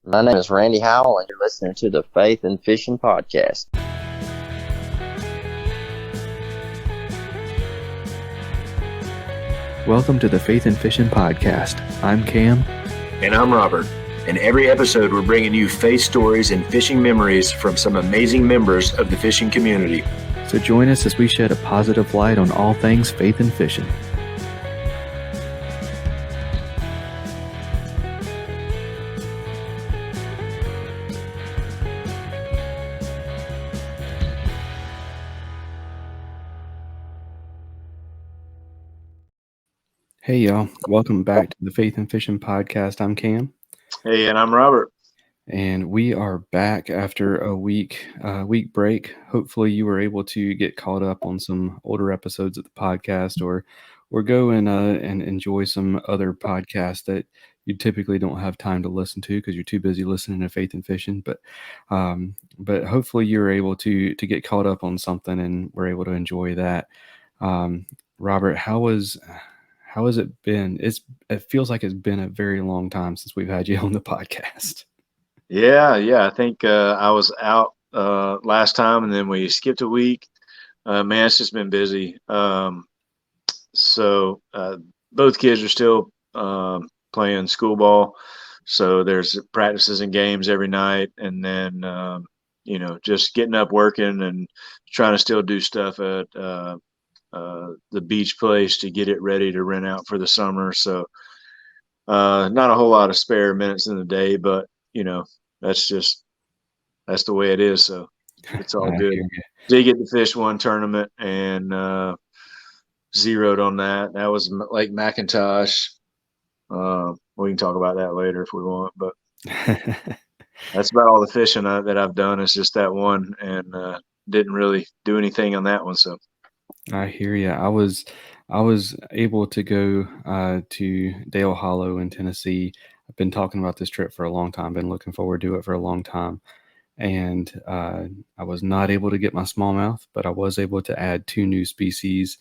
My name is Randy Howell, and you're listening to the Faith and Fishing Podcast. Welcome to the Faith and Fishing Podcast. I'm Cam. And I'm Robert. In every episode, we're bringing you faith stories and fishing memories from some amazing members of the fishing community. So join us as we shed a positive light on all things faith and fishing. Hey y'all, welcome back to the Faith and Fishing Podcast. I'm Cam. Hey, and I'm Robert. And we are back after a week break. Hopefully you were able to get caught up on some older episodes of the podcast or go and enjoy some other podcasts that you typically don't have time to listen to because you're too busy listening to Faith and Fishing. But hopefully you're able to get caught up on something and we're able to enjoy that. Robert, how has it been? It feels like it's been a very long time since we've had you on the podcast. Yeah. I think I was out last time, and then we skipped a week. Man, it's just been busy. So both kids are still playing school ball. So there's practices and games every night, and then just getting up, working, and trying to still do stuff at the beach place to get it ready to rent out for the summer. So not a whole lot of spare minutes in the day, but that's the way it is. So it's all good. Did get to fish one tournament and zeroed on that. That was Lake McIntosh. We can talk about that later if we want, but that's about all the fishing that I've done. It's just that one, and didn't really do anything on that one. So I hear you. I was able to go to Dale Hollow in Tennessee. I've been talking about this trip for a long time, been looking forward to it for a long time. And I was not able to get my smallmouth, but I was able to add 2 new species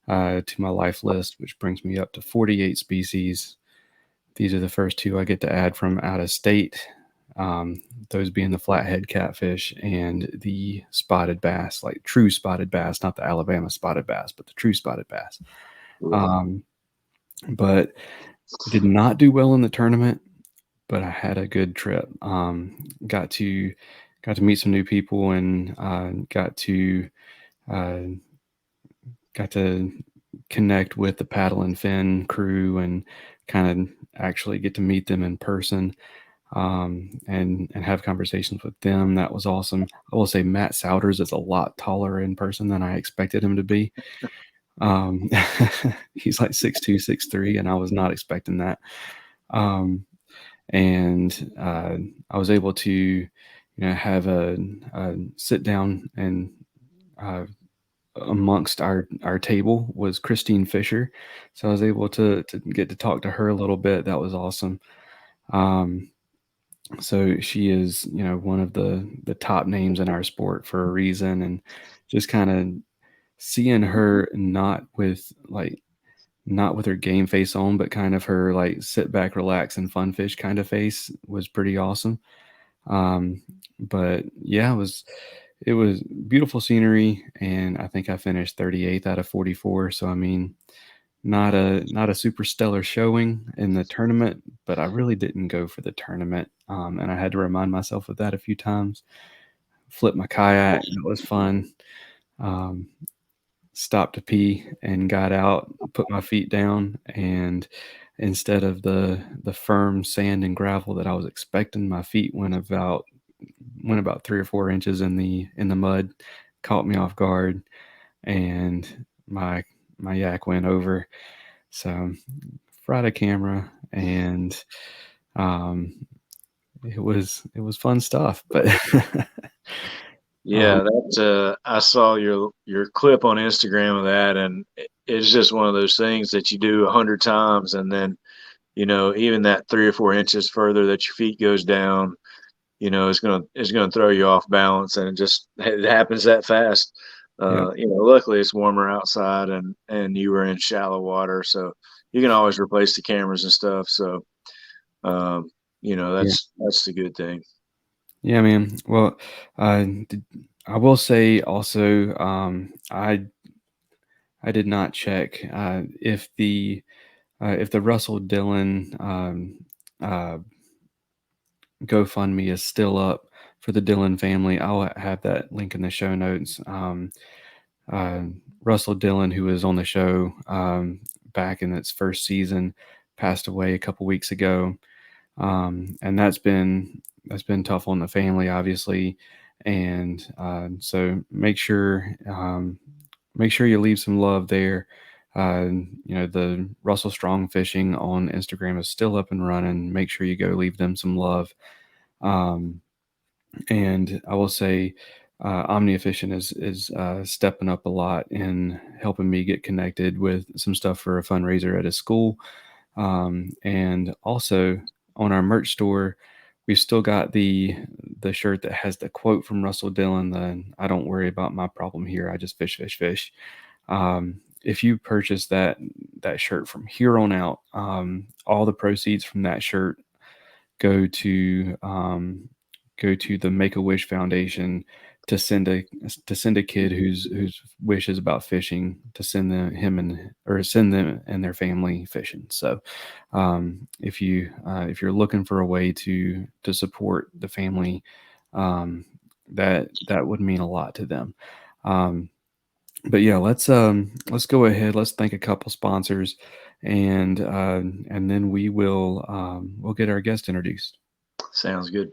to my life list, which brings me up to 48 species. These are the first 2 I get to add from out of state. Those being the flathead catfish and the spotted bass, like true spotted bass, not the Alabama spotted bass, but the true spotted bass. But did not do well in the tournament, but I had a good trip. Got to meet some new people and got to connect with the paddle and fin crew and kind of actually get to meet them in person. And have conversations with them. That was awesome. I will say Matt Souders is a lot taller in person than I expected him to be. He's like 6'2", 6'3", and I was not expecting that. And I was able to, have a sit down, and amongst our table was Christine Fisher. So I was able to get to talk to her a little bit. That was awesome. So she is, one of the top names in our sport for a reason, and just kind of seeing her not with her game face on, but kind of her like sit back, relax, and fun fish kind of face was pretty awesome. But yeah, it was beautiful scenery, and I think I finished 38th out of 44. So I mean, not a super stellar showing in the tournament, but I really didn't go for the tournament. And I had to remind myself of that a few times. Flipped my kayak. It was fun. Stopped to pee and got out, put my feet down, and instead of the firm sand and gravel that I was expecting, my feet went about 3 or 4 inches in the mud, caught me off guard, and my yak went over. So fried a camera, and it was fun stuff. But yeah, I saw your clip on Instagram of that, and it's just one of those things that you do 100 times, and then even that 3 or 4 inches further that your feet goes down, it's gonna throw you off balance, and it happens that fast. Luckily it's warmer outside, and you were in shallow water, so you can always replace the cameras and stuff. So that's the good thing. Yeah, man. Well, I will say also, I did not check if the Russell Dillon uh, GoFundMe is still up for the Dillon family. I'll have that link in the show notes. Uh, Russell Dillon, who was on the show back in its first season, passed away a couple weeks ago, and that's been tough on the family, obviously. And so make sure you leave some love there. The Russell Strong Fishing on Instagram is still up and running. Make sure you go leave them some love. And I will say, OmniFishing is stepping up a lot in helping me get connected with some stuff for a fundraiser at a school. And also on our merch store, we've still got the shirt that has the quote from Russell Dillon, the "I don't worry about my problem here, I just fish, fish, fish." If you purchase that shirt from here on out, all the proceeds from that shirt go to the Make-A-Wish Foundation to send a kid whose wish is about fishing, to send them and their family fishing. So if you're looking for a way to support the family, that would mean a lot to them. But yeah, let's go ahead. Let's thank a couple sponsors, and then we'll get our guest introduced. Sounds good.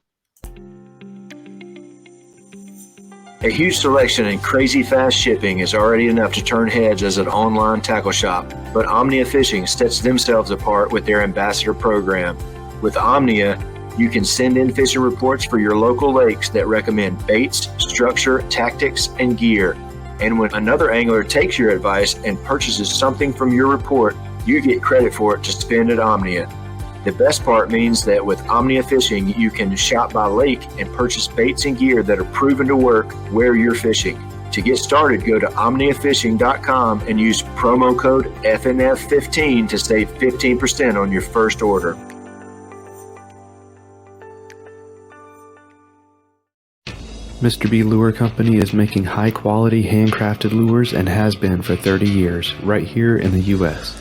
A huge selection and crazy fast shipping is already enough to turn heads as an online tackle shop, but Omnia Fishing sets themselves apart with their ambassador program. With Omnia, you can send in fishing reports for your local lakes that recommend baits, structure, tactics, and gear. And when another angler takes your advice and purchases something from your report, you get credit for it to spend at Omnia. The best part means that with Omnia Fishing, you can shop by lake and purchase baits and gear that are proven to work where you're fishing. To get started, go to omniafishing.com and use promo code FNF15 to save 15% on your first order. Mr. B Lure Company is making high-quality handcrafted lures and has been for 30 years, right here in the U.S.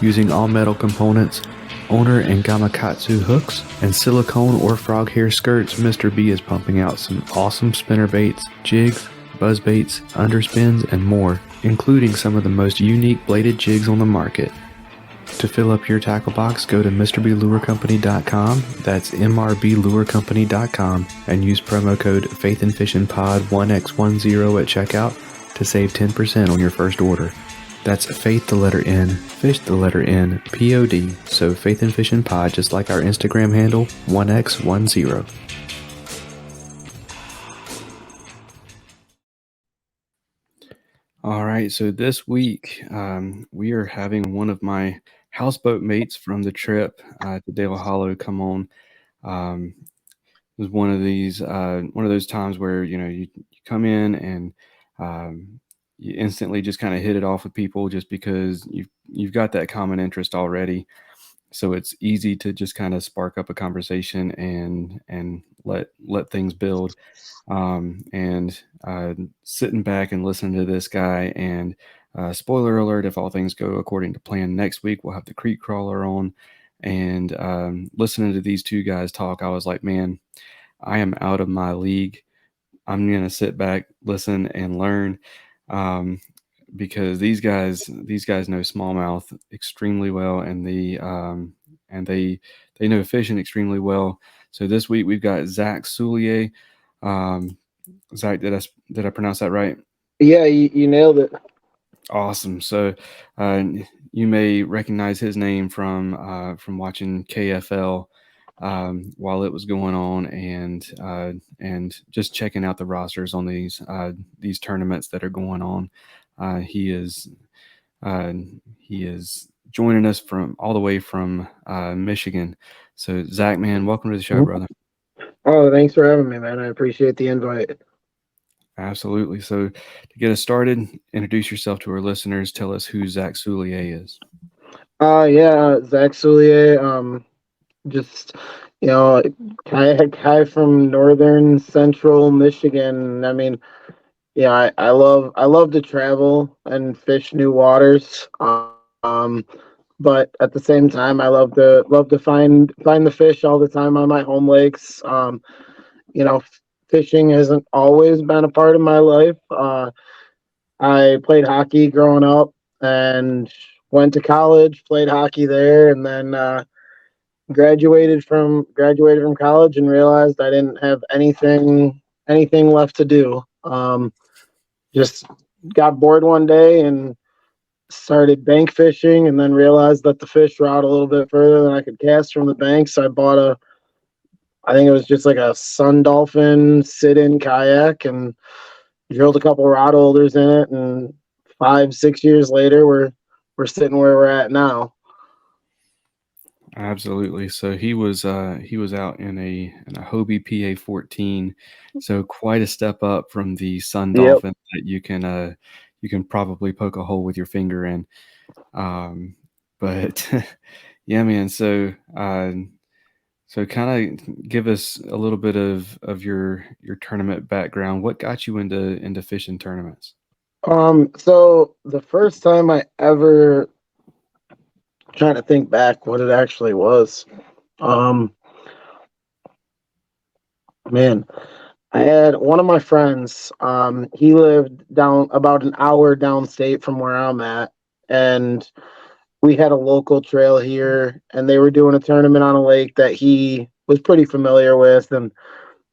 Using all-metal components, Owner and Gamakatsu hooks, and silicone or frog hair skirts, Mr. B is pumping out some awesome spinner baits, jigs, buzz baits, underspins, and more, including some of the most unique bladed jigs on the market. To fill up your tackle box, go to MrBLureCompany.com, that's MRBLureCompany.com, and use promo code faithnfishnpod1x10 at checkout to save 10% on your first order. That's Faith the letter N, Fish the letter N, P-O-D, so Faith and Fishing Pod, just like our Instagram handle, 1x10. All right, so this week we are having one of my houseboat mates from the trip to Dale Hollow come on. It was one of those times where you come in and you instantly just kind of hit it off with people just because you've got that common interest already. So it's easy to just kind of spark up a conversation and let things build. Sitting back and listening to this guy, and spoiler alert, if all things go according to plan, next week we'll have the creek crawler on. And listening to these two guys talk, I was like, man, I am out of my league. I'm going to sit back, listen, and learn. Because these guys know smallmouth extremely well, and they know fishing extremely well. So this week we've got Zack Soulliere. Zach, did I pronounce that right? Yeah, you nailed it. Awesome. So you may recognize his name from watching KFL while it was going on, and just checking out the rosters on these tournaments that are going on. He is joining us from all the way from Michigan. So Zach, man, welcome to the show, brother. Oh, thanks for having me, man. I appreciate the invite. Absolutely. So to get us started, introduce yourself to our listeners. Tell us who Zack Soulliere is. Zack Soulliere. just, kayak from northern central Michigan. I mean, yeah, I love to travel and fish new waters. But at the same time, I love to find the fish all the time on my home lakes. You know, fishing hasn't always been a part of my life. I played hockey growing up and went to college, played hockey there, and then graduated from college and realized I didn't have anything left to do. Just got bored one day and started bank fishing, and then realized that the fish were out a little bit further than I could cast from the bank. So I bought I think it was just like a Sun Dolphin sit-in kayak, and drilled a couple rod holders in it. And 5, 6 years later, we're sitting where we're at now. Absolutely. So he was out in a Hobie PA-14, so quite a step up from the Sun Yep. Dolphin that you can probably poke a hole with your finger in. But yeah, man. So kind of give us a little bit of your tournament background. What got you into fishing tournaments? So the first time I ever, trying to think back what it actually was. Man, I had one of my friends. He lived down about an hour downstate from where I'm at, and we had a local trail here, and they were doing a tournament on a lake that he was pretty familiar with, and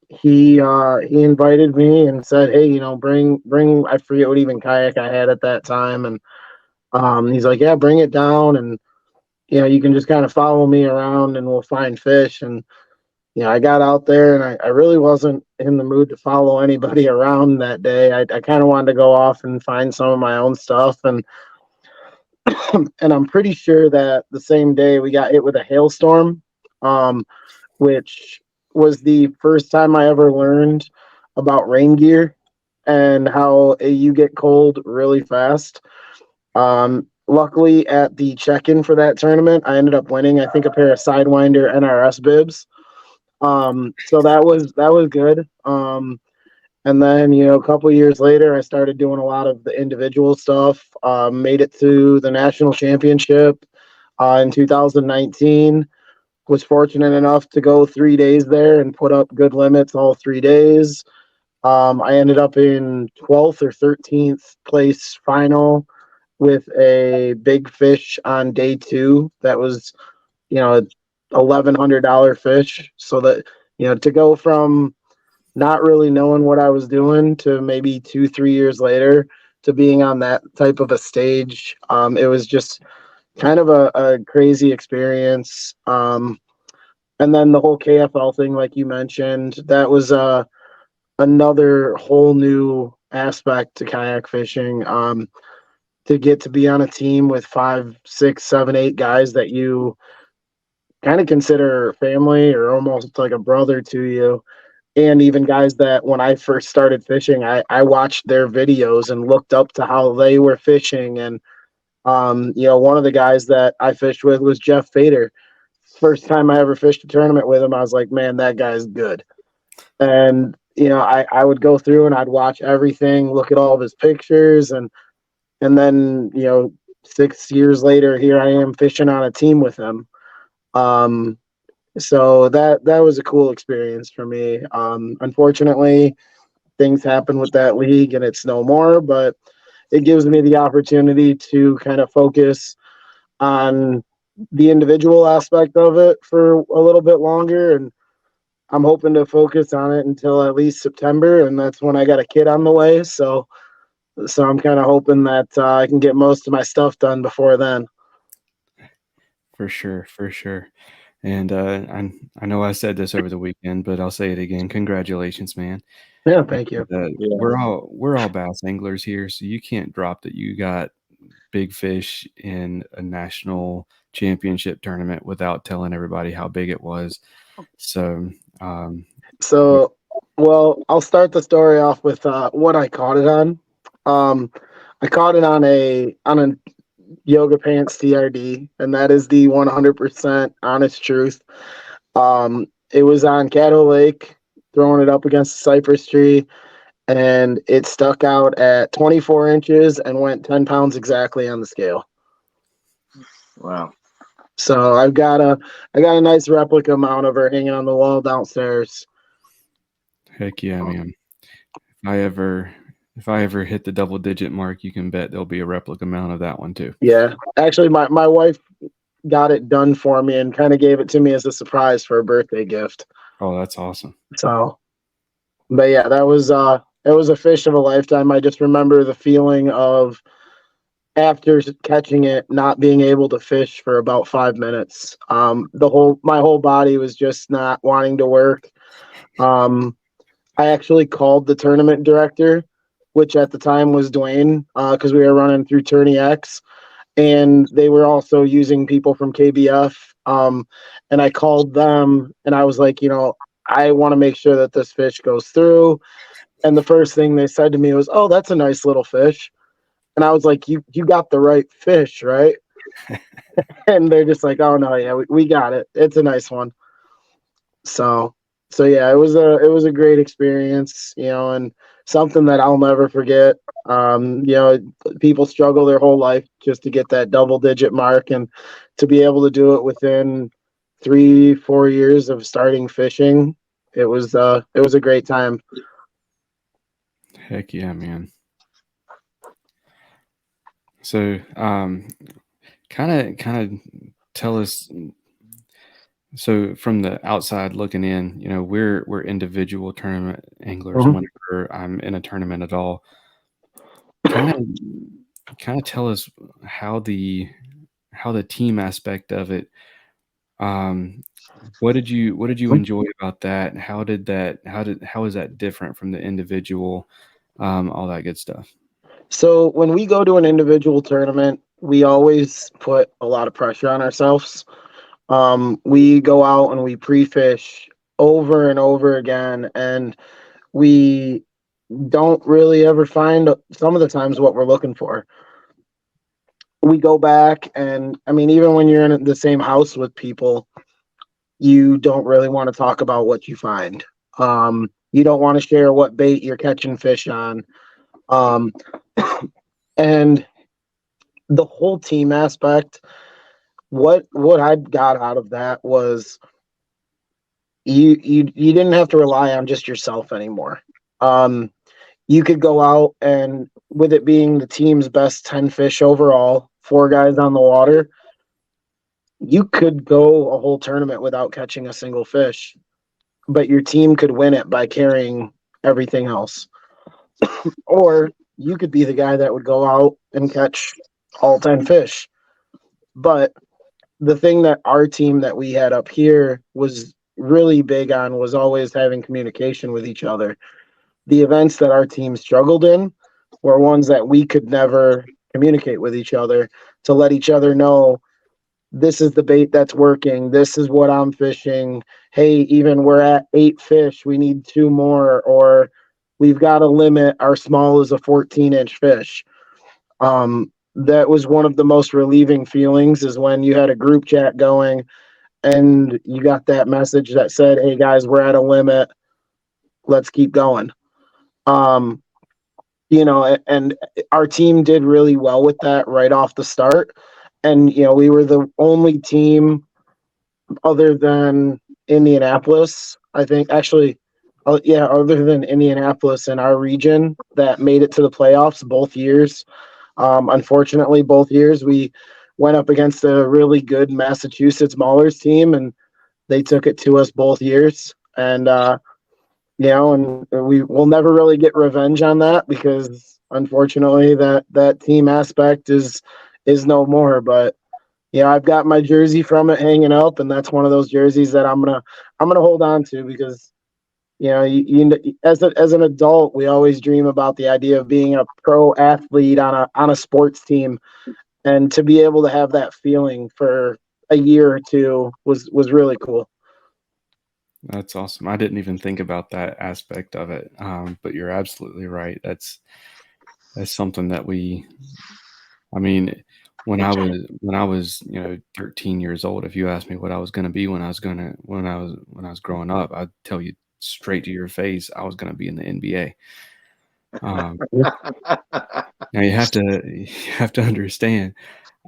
he invited me and said, "Hey, bring I forget what even kayak I had at that time," and he's like, "Yeah, bring it down, and you can just kind of follow me around, and we'll find fish." And I got out there, and I really wasn't in the mood to follow anybody around that day. I kind of wanted to go off and find some of my own stuff, and I'm pretty sure that the same day we got hit with a hailstorm, which was the first time I ever learned about rain gear and how you get cold really fast. Luckily, at the check-in for that tournament, I ended up winning, I think, a pair of Sidewinder NRS bibs. So that was good. And then, a couple years later, I started doing a lot of the individual stuff. Made it to the national championship in 2019. Was fortunate enough to go 3 days there and put up good limits all 3 days. I ended up in 12th or 13th place final with a big fish on day two. That was, $1,100 fish. So that, to go from not really knowing what I was doing to maybe 2, 3 years later to being on that type of a stage, it was just kind of a crazy experience. And then the whole KFL thing, like you mentioned, that was another whole new aspect to kayak fishing. To get to be on a team with 5, 6, 7, 8 guys that you kind of consider family or almost like a brother to you. And even guys that when I first started fishing, I watched their videos and looked up to how they were fishing. And, one of the guys that I fished with was Jeff Fader. First time I ever fished a tournament with him, I was like, man, that guy's good. And, I would go through and I'd watch everything, look at all of his pictures. And then, 6 years later, here I am fishing on a team with him. So that was a cool experience for me. Unfortunately, things happen with that league and it's no more, but it gives me the opportunity to kind of focus on the individual aspect of it for a little bit longer. And I'm hoping to focus on it until at least September. And that's when I got a kid on the way. So I'm kind of hoping that I can get most of my stuff done before then. For sure, for sure. And I know I said this over the weekend, but I'll say it again. Congratulations, man. Yeah, thank you. Yeah. We're all bass anglers here, so you can't drop that you got big fish in a national championship tournament without telling everybody how big it was. So, well, I'll start the story off with what I caught it on. I caught it on a yoga pants TRD, and that is the 100% honest truth. It was on Caddo Lake, throwing it up against a cypress tree, and it stuck out at 24 inches and went 10 pounds exactly on the scale. Wow. So I got a nice replica mount of her hanging on the wall downstairs. Heck yeah, man. If I ever hit the double-digit mark, you can bet there'll be a replica mount of that one too. Yeah. Actually, my wife got it done for me and kind of gave it to me as a surprise for a birthday gift. Oh, that's awesome. So, but yeah, it was a fish of a lifetime. I just remember the feeling of after catching it, not being able to fish for about 5 minutes. My whole body was just not wanting to work. I actually called the tournament director, which at the time was Dwayne, because we were running through Tourney X, and they were also using people from KBF. And I called them, and I was like, I want to make sure that this fish goes through. And the first thing they said to me was, "Oh, that's a nice little fish." And I was like, "You got the right fish, right?" And they're just like, "Oh no, yeah, we got it. It's a nice one." So yeah, it was a great experience, and something that I'll never forget. People struggle their whole life just to get that double-digit mark, and to be able to do it within 3-4 years of starting fishing, it was a great time. Heck yeah, man. So, kind of tell us. So, from the outside looking in, we're individual tournament anglers. Mhm. Whenever I'm in a tournament at all, kind of tell us how the team aspect of it. What did you enjoy about that? How is that different from the individual? All that good stuff. So when we go to an individual tournament, we always put a lot of pressure on ourselves. We go out and we pre-fish over and over again, and we don't really ever find some of the times what we're looking for. We go back, and I mean, even when you're in the same house with people, you don't really want to talk about what you find. You don't want to share what bait you're catching fish on. Um, and the whole team aspect, what I got out of that was you didn't have to rely on just yourself anymore. You could go out, and with it being the team's best 10 fish overall, 4 guys on the water, you could go a whole tournament without catching a single fish, but your team could win it by carrying everything else. Or you could be the guy that would go out and catch all 10 fish. But the thing that our team that we had up here was really big on was always having communication with each other. The events that our team struggled in were ones that we could never communicate with each other to let each other know, this is the bait that's working. This is what I'm fishing. Hey, even we're at 8 fish. We need 2 more, or we've got a limit. Our small is a 14-inch fish. That was one of the most relieving feelings, is when you had a group chat going and you got that message that said, "Hey guys, we're at a limit. Let's keep going." And our team did really well with that right off the start. And, we were the only team other than Indianapolis, I think, actually, other than Indianapolis in our region, that made it to the playoffs both years. Unfortunately, both years we went up against a really good Massachusetts Maulers team, and they took it to us both years. And, and we will never really get revenge on that, because unfortunately that team aspect is no more. But I've got my jersey from it hanging up, and that's one of those jerseys that I'm gonna hold on to, because as an adult, we always dream about the idea of being a pro athlete on a sports team, and to be able to have that feeling for a year or two was really cool. That's awesome. I didn't even think about that aspect of it, but you're absolutely right. That's something that when I was 13 years old, if you asked me what I was going to be when I was growing up, I'd tell you straight to your face I was going to be in the NBA. Now you have to understand,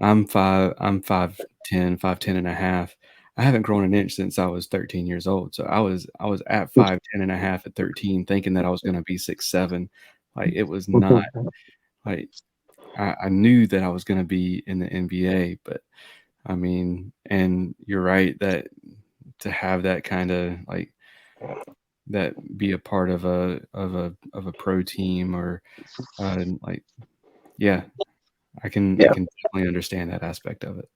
I'm 5'10" and a half. I haven't grown an inch since I was 13 years old. So I was at 5'10" and a half at 13, thinking that I was going to be 6'7". Like, it was not like I knew that I was going to be in the NBA, but I mean, and you're right that to have that kind of like that be a part of a pro team or like, yeah, I can definitely understand that aspect of it.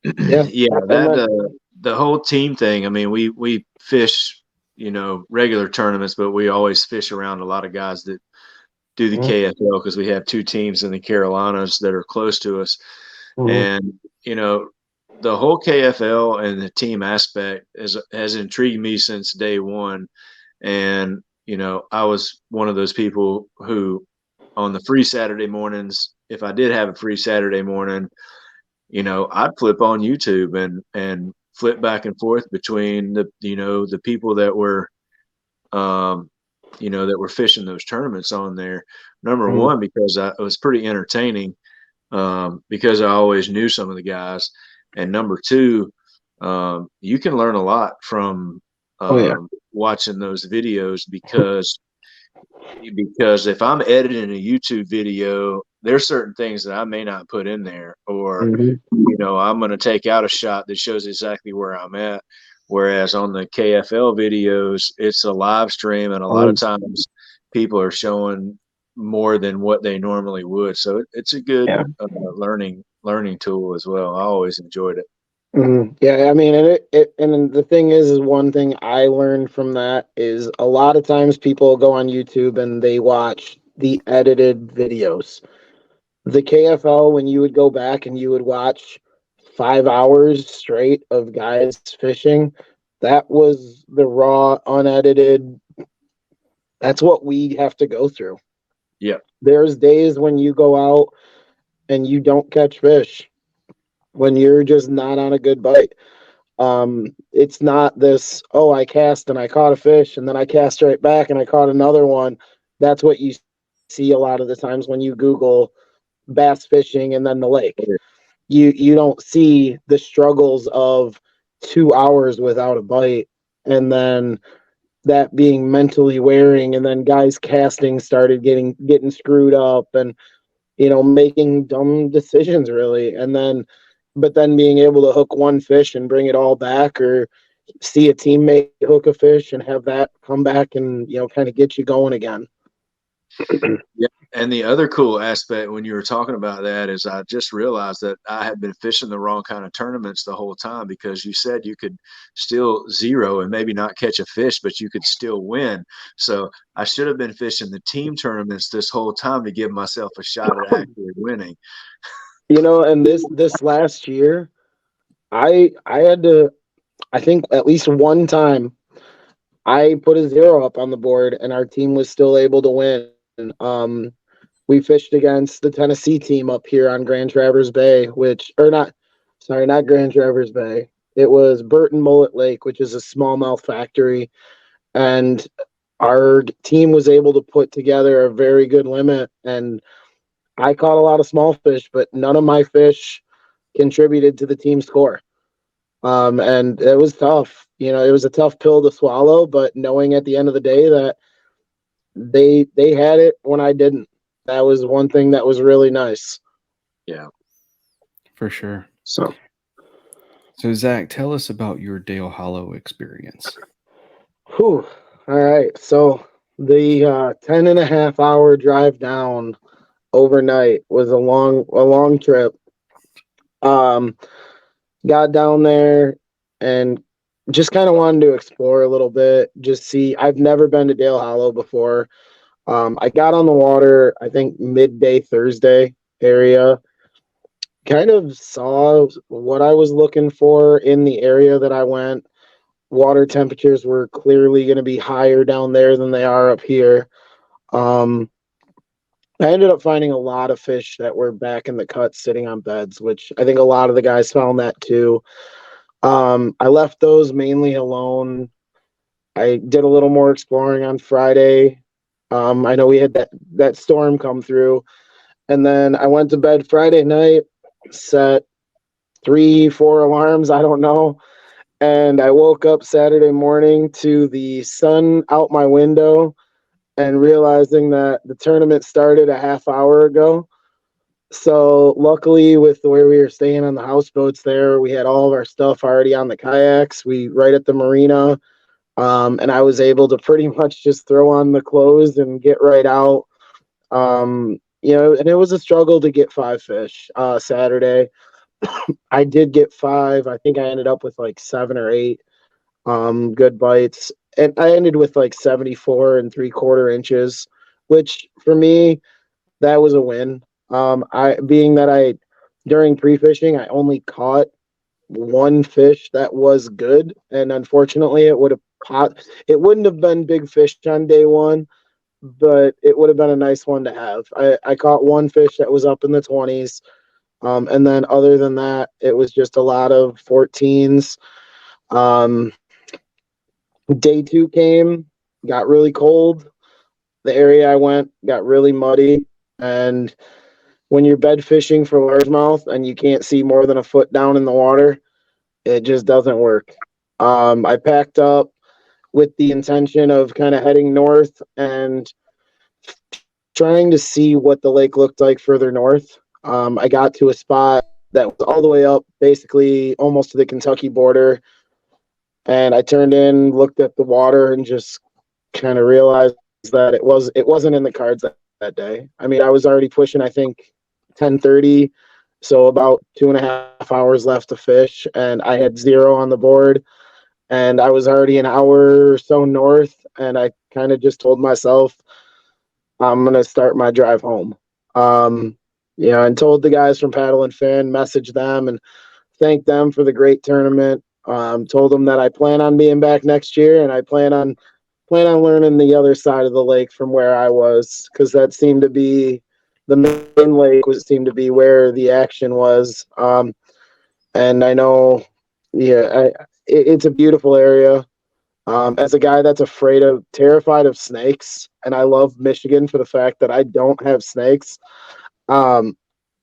Yeah, that the whole team thing. I mean, we fish, regular tournaments, but we always fish around a lot of guys that do the KFL because we have two teams in the Carolinas that are close to us. And, the whole KFL and the team aspect has intrigued me since day one. And, I was one of those people who on the free Saturday mornings, if I did have a free Saturday morning, I'd flip on YouTube and flip back and forth between the people that were, that were fishing those tournaments on there. Number one, because it was pretty entertaining, because I always knew some of the guys. And number two, you can learn a lot from watching those videos because if I'm editing a YouTube video, there's certain things that I may not put in there, or I'm going to take out a shot that shows exactly where I'm at. Whereas on the KFL videos, it's a live stream, and a lot of times people are showing more than what they normally would. So it's a good learning tool as well. I always enjoyed it. Yeah, I mean, and the thing is one thing I learned from that is a lot of times people go on YouTube and they watch the edited videos. The KFL, when you would go back and you would watch 5 hours straight of guys fishing, that was the raw, unedited. That's what we have to go through. Yeah. There's days when you go out and you don't catch fish, when you're just not on a good bite. It's not this, I cast and I caught a fish and then I cast right back and I caught another one. That's what you see a lot of the times when you Google bass fishing and then the lake. You don't see the struggles of 2 hours without a bite, and then that being mentally wearing, and then guys casting started getting screwed up and making dumb decisions really, but then being able to hook one fish and bring it all back, or see a teammate hook a fish and have that come back and kind of get you going again. Yeah. And the other cool aspect when you were talking about that is I just realized that I had been fishing the wrong kind of tournaments the whole time, because you said you could still zero and maybe not catch a fish, but you could still win. So I should have been fishing the team tournaments this whole time to give myself a shot at actually winning. And this last year, I had to, I think at least one time, I put a 0 up on the board and our team was still able to win. We fished against the Tennessee team up here on Grand Traverse Bay, not Grand Traverse Bay. It was Burton Mullet Lake, which is a smallmouth factory. And our team was able to put together a very good limit. And I caught a lot of small fish, but none of my fish contributed to the team score. And it was tough. It was a tough pill to swallow, but knowing at the end of the day that they had it when I didn't, that was one thing that was really nice. Yeah, for sure. So Zach, tell us about your Dale Hollow experience. All right. So the 10.5-hour drive down overnight was a long trip. Got down there and just kind of wanted to explore a little bit, just see. I've never been to Dale Hollow before. I got on the water, I think midday Thursday area, kind of saw what I was looking for in the area that I went. Water temperatures were clearly going to be higher down there than they are up here. I ended up finding a lot of fish that were back in the cut sitting on beds, which I think a lot of the guys found that too. I left those mainly alone. I did a little more exploring on Friday. I know we had that storm come through, and then I went to bed Friday night, set 3, 4 alarms, I don't know, and I woke up Saturday morning to the sun out my window and realizing that the tournament started a half hour ago. So luckily, with where we were staying on the houseboats there, we had all of our stuff already on the kayaks. We right at the marina, and I was able to pretty much just throw on the clothes and get right out. And it was a struggle to get 5 fish Saturday. I did get 5. I think I ended up with like 7 or 8 good bites, and I ended with like 74 3/4 inches, which for me that was a win. I during pre-fishing I only caught 1 fish that was good, and unfortunately it wouldn't have been big fish on day one, but it would have been a nice one to have. I caught 1 fish that was up in the 20s, and then other than that, it was just a lot of 14s. Um, Day 2 came, got really cold. The area I went got really muddy, and when you're bed fishing for largemouth and you can't see more than a foot down in the water, it just doesn't work. I packed up with the intention of kind of heading north and trying to see what the lake looked like further north. I got to a spot that was all the way up, basically almost to the Kentucky border, and I turned in, looked at the water, and just kind of realized that it wasn't in the cards that day. I mean, I was already pushing, I think, 10:30, so about 2.5 hours left to fish, and I had 0 on the board, and I was already an hour or so north, and I kind of just told myself I'm gonna start my drive home. And told the guys from Paddle and Fin, messaged them, and thanked them for the great tournament. Told them that I plan on being back next year, and I plan on learning the other side of the lake from where I was, because that seemed to be the main lake seemed to be where the action was. And I know, it's a beautiful area. As a guy that's terrified of snakes, and I love Michigan for the fact that I don't have snakes. Um,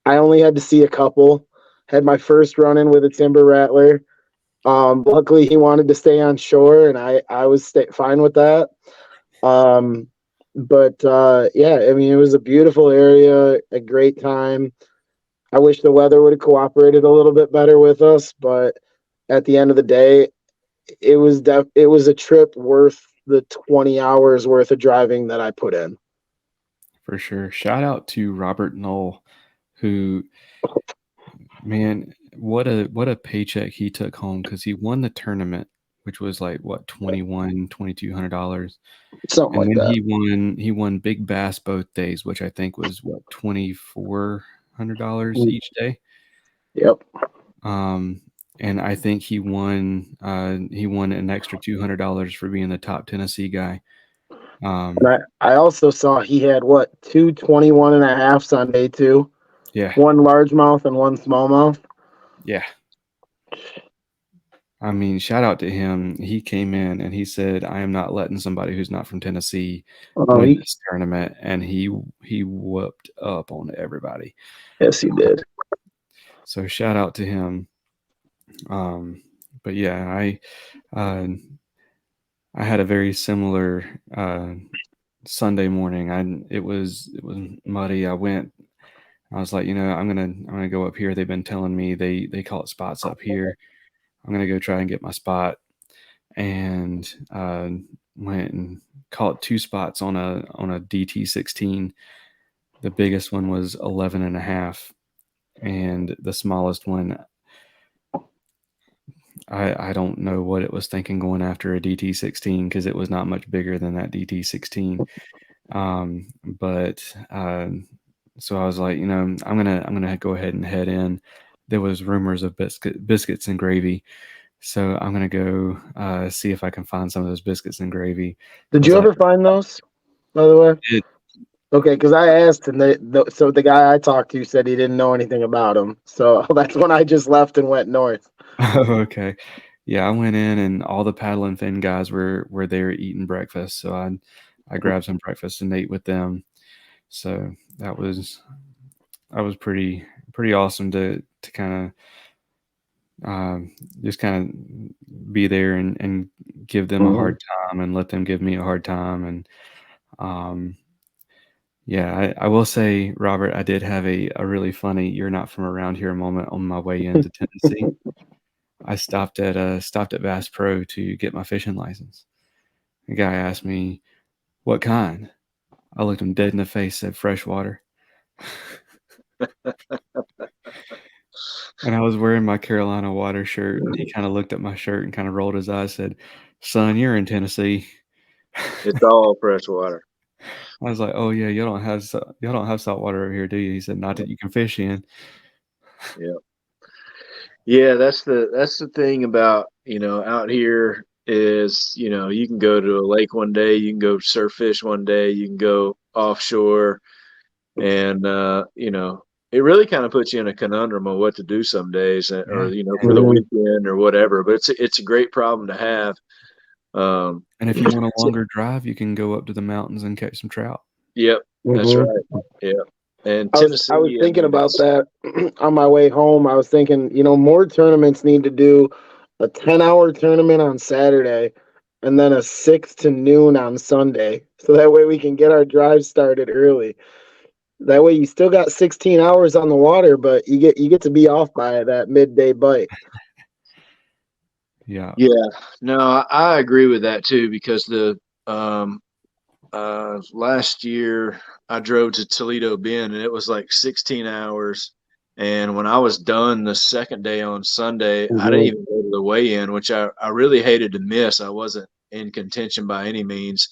I only had to see a couple. Had my first run in with a timber rattler. Luckily, he wanted to stay on shore, and I was fine with that. Yeah, I mean, it was a beautiful area, a great time. I wish the weather would have cooperated a little bit better with us, but at the end of the day, it was a trip worth the 20 hours worth of driving that I put in. For sure. Shout out to Robert Knoll, who, man, what a paycheck he took home, because he won the tournament, which was like what, $2,200. Something And like then that. he won big bass both days, which I think was what, $2,400 each day. Yep. And I think he won an extra $200 for being the top Tennessee guy. I also saw he had what, 221.5 on day 2. Yeah. 1 largemouth and 1 smallmouth. Yeah. I mean, shout out to him. He came in and he said, I am not letting somebody who's not from Tennessee win this tournament. And he whooped up on everybody. Yes, he did. So shout out to him. But yeah, I had a very similar Sunday morning. It was muddy. I was like, I'm gonna go up here. They've been telling me they call it spots up here. I'm gonna go try and get my spot, and went and caught 2 spots on a DT16. The biggest one was 11.5, and the smallest one, I don't know what it was thinking going after a DT16, because it was not much bigger than that DT16. So I was like, I'm gonna go ahead and head in. There was rumors of biscuits and gravy, so I'm gonna go see if I can find some of those biscuits and gravy. Did you ever find those, by the way? Okay, because I asked, and so the guy I talked to said he didn't know anything about him. So that's when I just left and went north. Oh, okay. Yeah, I went in and all the paddle and fin guys were there eating breakfast. So I grabbed some breakfast and ate with them. So that was pretty awesome to kind of just kind of be there and give them a hard time and let them give me a hard time. And yeah, I will say, Robert, I did have a really funny "you're not from around here" moment on my way into Tennessee. I stopped at Bass Pro to get my fishing license. The guy asked me, "What kind?" I looked him dead in the face, said freshwater. And I was wearing my Carolina water shirt, and he kind of looked at my shirt and kind of rolled his eyes, said, "Son, you're in Tennessee." It's all fresh water. I was like, "Oh yeah, y'all don't have salt water over here, do you?" He said, "Not that you can fish in." Yeah. Yeah, that's the thing about, out here is, you can go to a lake one day, you can go surf fish one day, you can go offshore, and it really kind of puts you in a conundrum of what to do some days, or for the weekend or whatever. But it's a great problem to have. And if you want a longer drive, you can go up to the mountains and catch some trout. Yep, that's right. Yeah. And Tennessee, I was thinking about that on my way home. I was thinking, more tournaments need to do a 10-hour tournament on Saturday and then a 6 to noon on Sunday. So that way we can get our drive started early. That way you still got 16 hours on the water, but you get to be off by that midday bite. Yeah. Yeah. No, I agree with that too, because the last year I drove to Toledo Bend and it was like 16 hours. And when I was done the second day on Sunday, I didn't even go to the weigh-in, which I really hated to miss. I wasn't in contention by any means,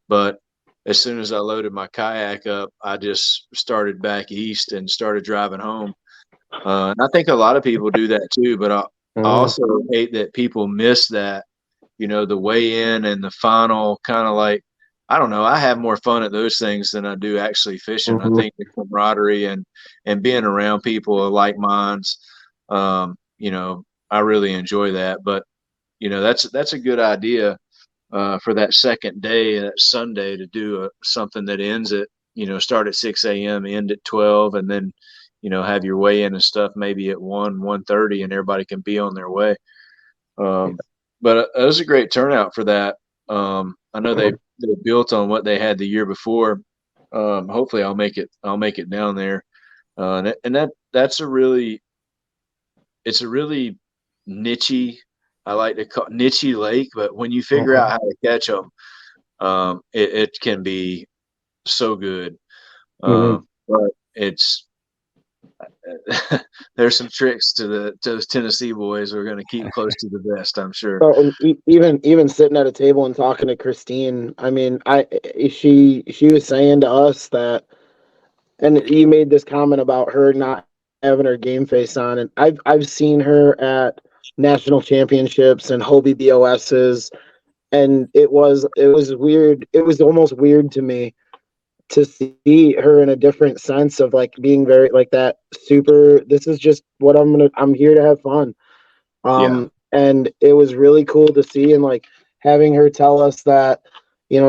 but as soon as I loaded my kayak up, I just started back east and started driving home. And I think a lot of people do that too, but I also hate that people miss that, the weigh-in and the final kind of like, I don't know. I have more fun at those things than I do actually fishing. I think the camaraderie and being around people of like minds, I really enjoy that. But that's a good idea for that second day, that Sunday, to do something that ends at start at 6 a.m., end at 12, and then have your weigh in and stuff maybe at 1:30, and everybody can be on their way. But it was a great turnout for that. I know they built on what they had the year before. Hopefully, I'll make it down there. That's a really nichey. I like to call nichey lake, but when you figure out how to catch them, it can be so good. But it's there's some tricks to those Tennessee boys. We're going to keep close to the vest, I'm sure. So even sitting at a table and talking to Christine, I mean, she was saying to us that, and you made this comment about her not having her game face on, and I've seen her at national championships and Hobie BOSs, and it was weird. It was almost weird to me to see her in a different sense of like being very like that super. This is just what I'm here to have fun. And it was really cool to see, and like having her tell us that,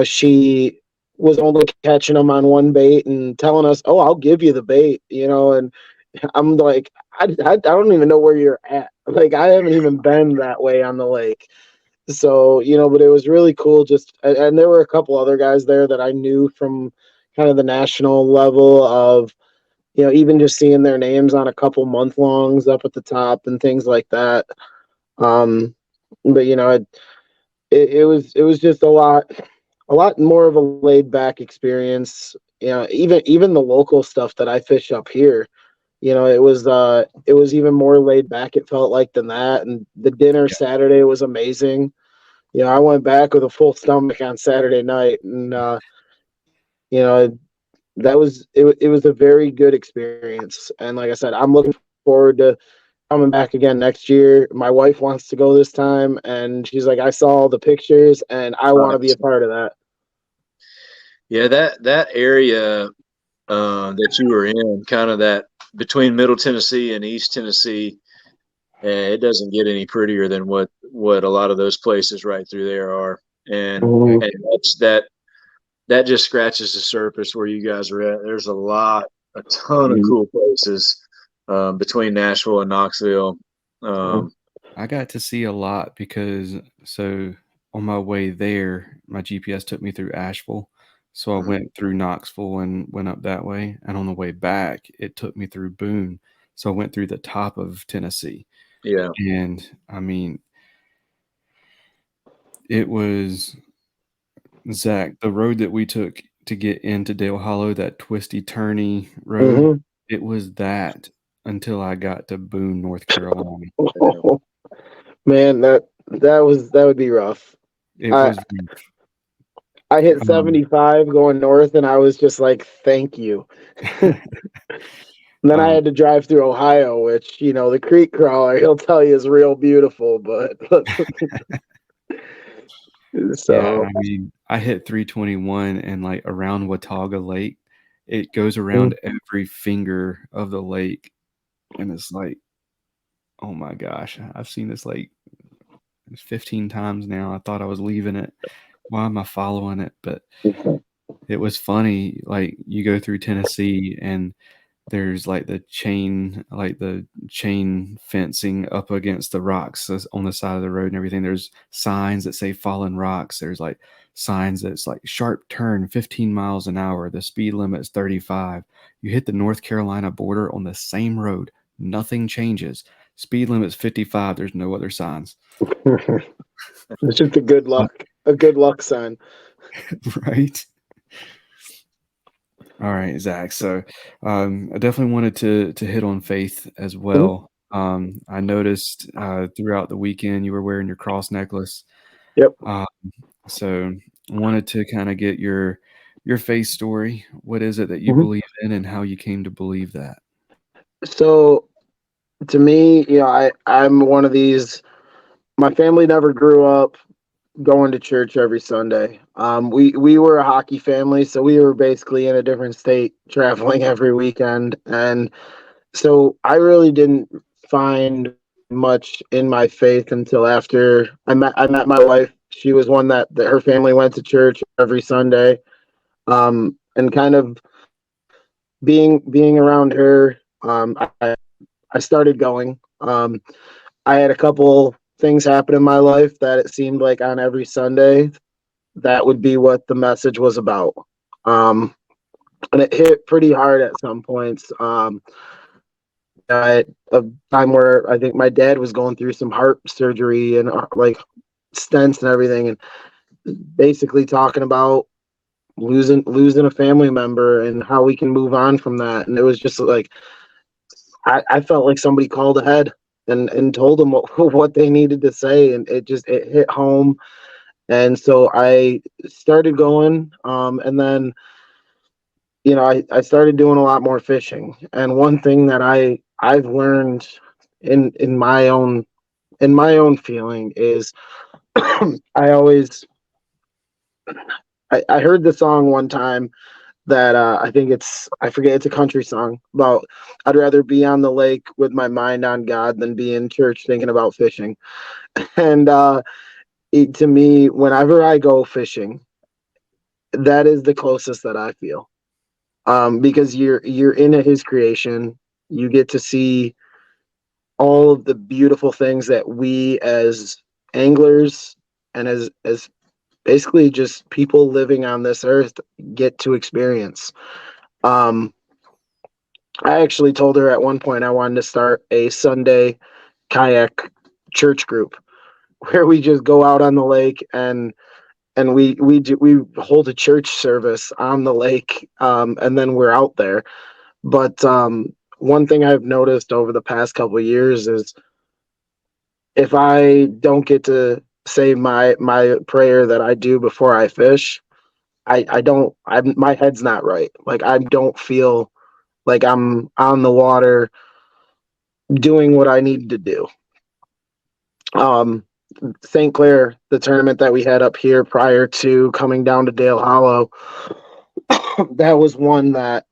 she was only catching them on one bait and telling us, "Oh, I'll give you the bait," and I'm like, I don't even know where you're at. Like, I haven't even been that way on the lake. So, but it was really cool. And there were a couple other guys there that I knew from kind of the national level of, even just seeing their names on a couple month longs up at the top and things like that. But it was just a lot more of a laid back experience. Even the local stuff that I fish up here, it was even more laid back. It felt like than that. And the dinner Saturday was amazing. I went back with a full stomach on Saturday night, and that was it. It was a very good experience. And like I said, I'm looking forward to coming back again next year. My wife wants to go this time, and she's like, I saw all the pictures and I want to be a part of that. Yeah, that area that you were in, kind of that between Middle Tennessee and East Tennessee. It doesn't get any prettier than what a lot of those places right through there are, and Mhm. that just scratches the surface where you guys are at. There's a ton of cool places between Nashville and Knoxville. I got to see a lot because on my way there, my GPS took me through Asheville. So I went through Knoxville and went up that way. And on the way back, it took me through Boone. So I went through the top of Tennessee. Yeah. And I mean, it was Zach, the road that we took to get into Dale Hollow, that twisty, turny road, it was that until I got to Boone, North Carolina. Man, that would be rough. It was. I hit 75 going north, and I was just like, "Thank you." And then I had to drive through Ohio, which, the creek crawler, he'll tell you is real beautiful, but so Yeah, I mean, I hit 321 and like around Watauga Lake, it goes around every finger of the lake, and it's like, oh my gosh, I've seen this lake 15 times now. I thought I was leaving it. Why am I following it? But it was funny. Like you go through Tennessee and there's like the chain fencing up against the rocks on the side of the road and everything. There's signs that say fallen rocks. There's like signs that's like sharp turn 15 miles an hour. The speed limit is 35. You hit the North Carolina border on the same road. Nothing changes. Speed limit's 55. There's no other signs. It's just a good luck sign. Right. All right, Zach. So I definitely wanted to hit on faith as well. I noticed throughout the weekend you were wearing your cross necklace. Yep. So I wanted to kind of get your faith story. What is it that you believe in and how you came to believe that? So to me, I'm one of these, my family never grew up going to church every Sunday. We were a hockey family, so we were basically in a different state traveling every weekend. And so I really didn't find much in my faith until after I met my wife. She was one that her family went to church every Sunday. And kind of being around her, I started going. I had a couple things happen in my life that it seemed like on every Sunday that would be what the message was about. And it hit pretty hard at some points. At a time where I think my dad was going through some heart surgery and like stents and everything, and basically talking about losing a family member and how we can move on from that. And it was just like I felt like somebody called ahead and told them what they needed to say, and it hit home. And so I started going, and then I started doing a lot more fishing. And one thing that I've learned in my own feeling is I heard the song one time that I forget, it's a country song about I'd rather be on the lake with my mind on God than be in church thinking about fishing. And to me, whenever I go fishing, that is the closest that I feel, because you're in his creation. You get to see all of the beautiful things that we as anglers and as basically just people living on this earth get to experience. I actually told her at one point I wanted to start a Sunday kayak church group where we just go out on the lake and we hold a church service on the lake, and then we're out there. But one thing I've noticed over the past couple of years is if I don't get to say my prayer that I do before I fish, my head's not right. Like I don't feel like I'm on the water doing what I need to do. St. Clair, the tournament that we had up here prior to coming down to Dale Hollow, that was one that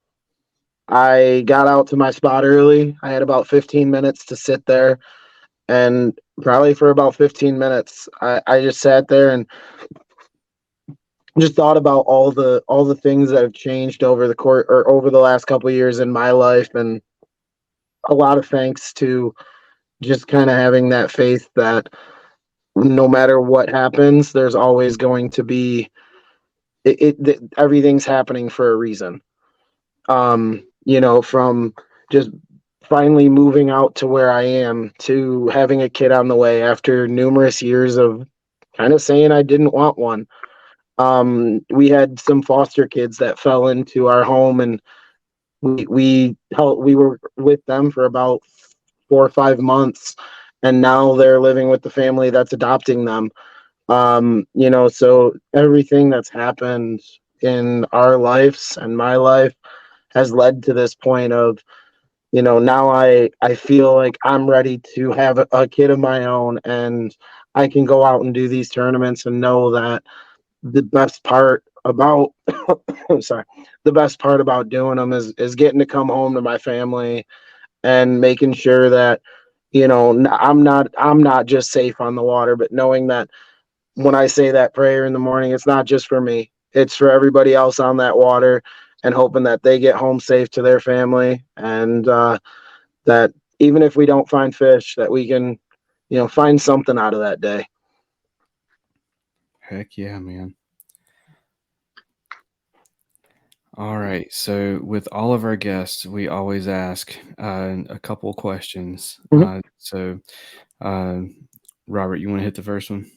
I got out to my spot early. I had about 15 minutes to sit there, and probably for about 15 minutes, I just sat there and just thought about all the things that have changed over the court or over the last couple of years in my life, and a lot of thanks to just kind of having that faith that no matter what happens, there's always going to be everything's happening for a reason. From just finally moving out to where I am to having a kid on the way after numerous years of kind of saying I didn't want one. We had some foster kids that fell into our home, and we were with them for about 4 or 5 months, and now they're living with the family that's adopting them. So everything that's happened in our lives and my life has led to this point of, now I feel like I'm ready to have a kid of my own, and I can go out and do these tournaments and know that the best part about I'm sorry, the best part about doing them is getting to come home to my family and making sure that, I'm not just safe on the water, but knowing that when I say that prayer in the morning, it's not just for me, it's for everybody else on that water, and hoping that they get home safe to their family, and that even if we don't find fish, that we can, find something out of that day. Heck yeah, man. All right. So, with all of our guests, we always ask a couple questions. Robert, you want to hit the first one?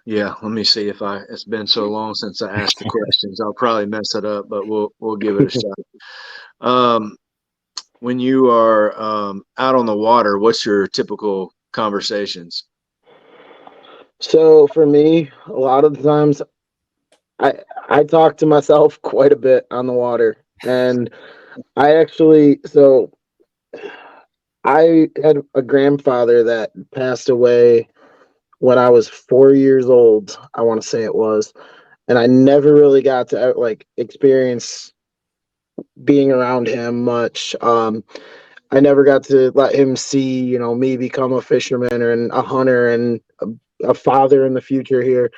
Yeah, let me see it's been so long since I asked the questions. I'll probably mess it up, but we'll give it a shot. When you are out on the water, what's your typical conversations? So for me, a lot of the times I talk to myself quite a bit on the water, and I had a grandfather that passed away when I was 4 years old, I want to say it was, and I never really got to like experience being around him much. I never got to let him see, me become a fisherman or a hunter and a father in the future here.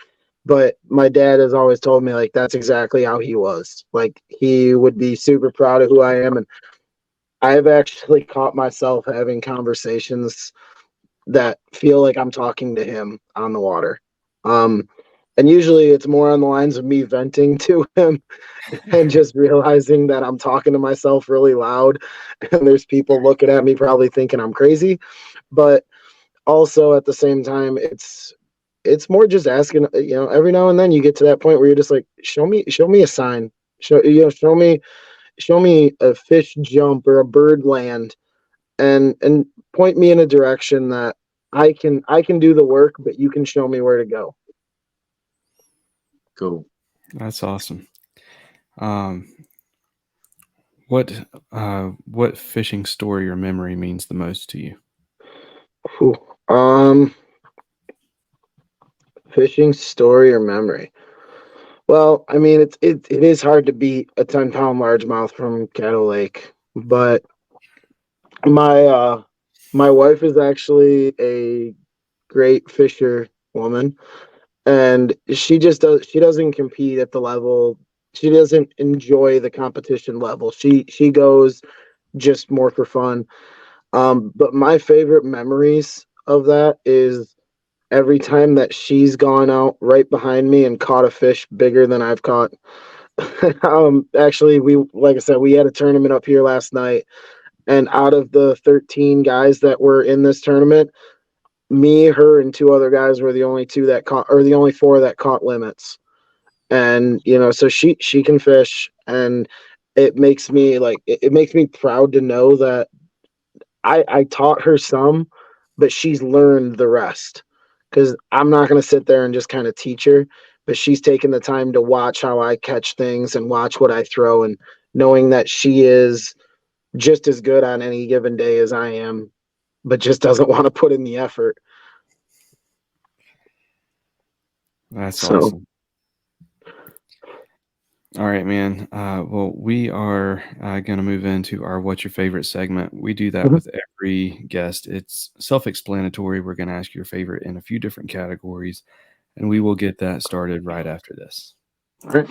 But my dad has always told me like that's exactly how he was. Like he would be super proud of who I am, and I've actually caught myself having conversations that feel like I'm talking to him on the water. Um, and usually it's more on the lines of me venting to him and just realizing that I'm talking to myself really loud, and there's people looking at me probably thinking I'm crazy. But also at the same time, it's more just asking, every now and then you get to that point where you're just like, show me a sign, show me a fish jump or a bird land, and point me in a direction that I can do the work, but you can show me where to go. Cool. That's awesome. What fishing story or memory means the most to you? Fishing story or memory. Well, I mean, it is hard to beat a 10-pound largemouth from Cattle Lake, but my wife is actually a great fisher woman, and she doesn't compete at the level. She doesn't enjoy the competition level. She goes just more for fun. But my favorite memories of that is every time that she's gone out right behind me and caught a fish bigger than I've caught. Actually, like I said, we had a tournament up here last night, and out of the 13 guys that were in this tournament, me, her, and two other guys were the only two that caught, or the only four that caught limits. And so she can fish, and it makes me it makes me proud to know that I taught her some, but she's learned the rest. Because I'm not going to sit there and just kind of teach her, but she's taken the time to watch how I catch things and watch what I throw, and knowing that she is just as good on any given day as I am, but just doesn't want to put in the effort. That's awesome. All right, man. Well, we are going to move into our What's Your Favorite segment. We do that with every guest. It's self-explanatory. We're going to ask your favorite in a few different categories, and we will get that started right after this. All right.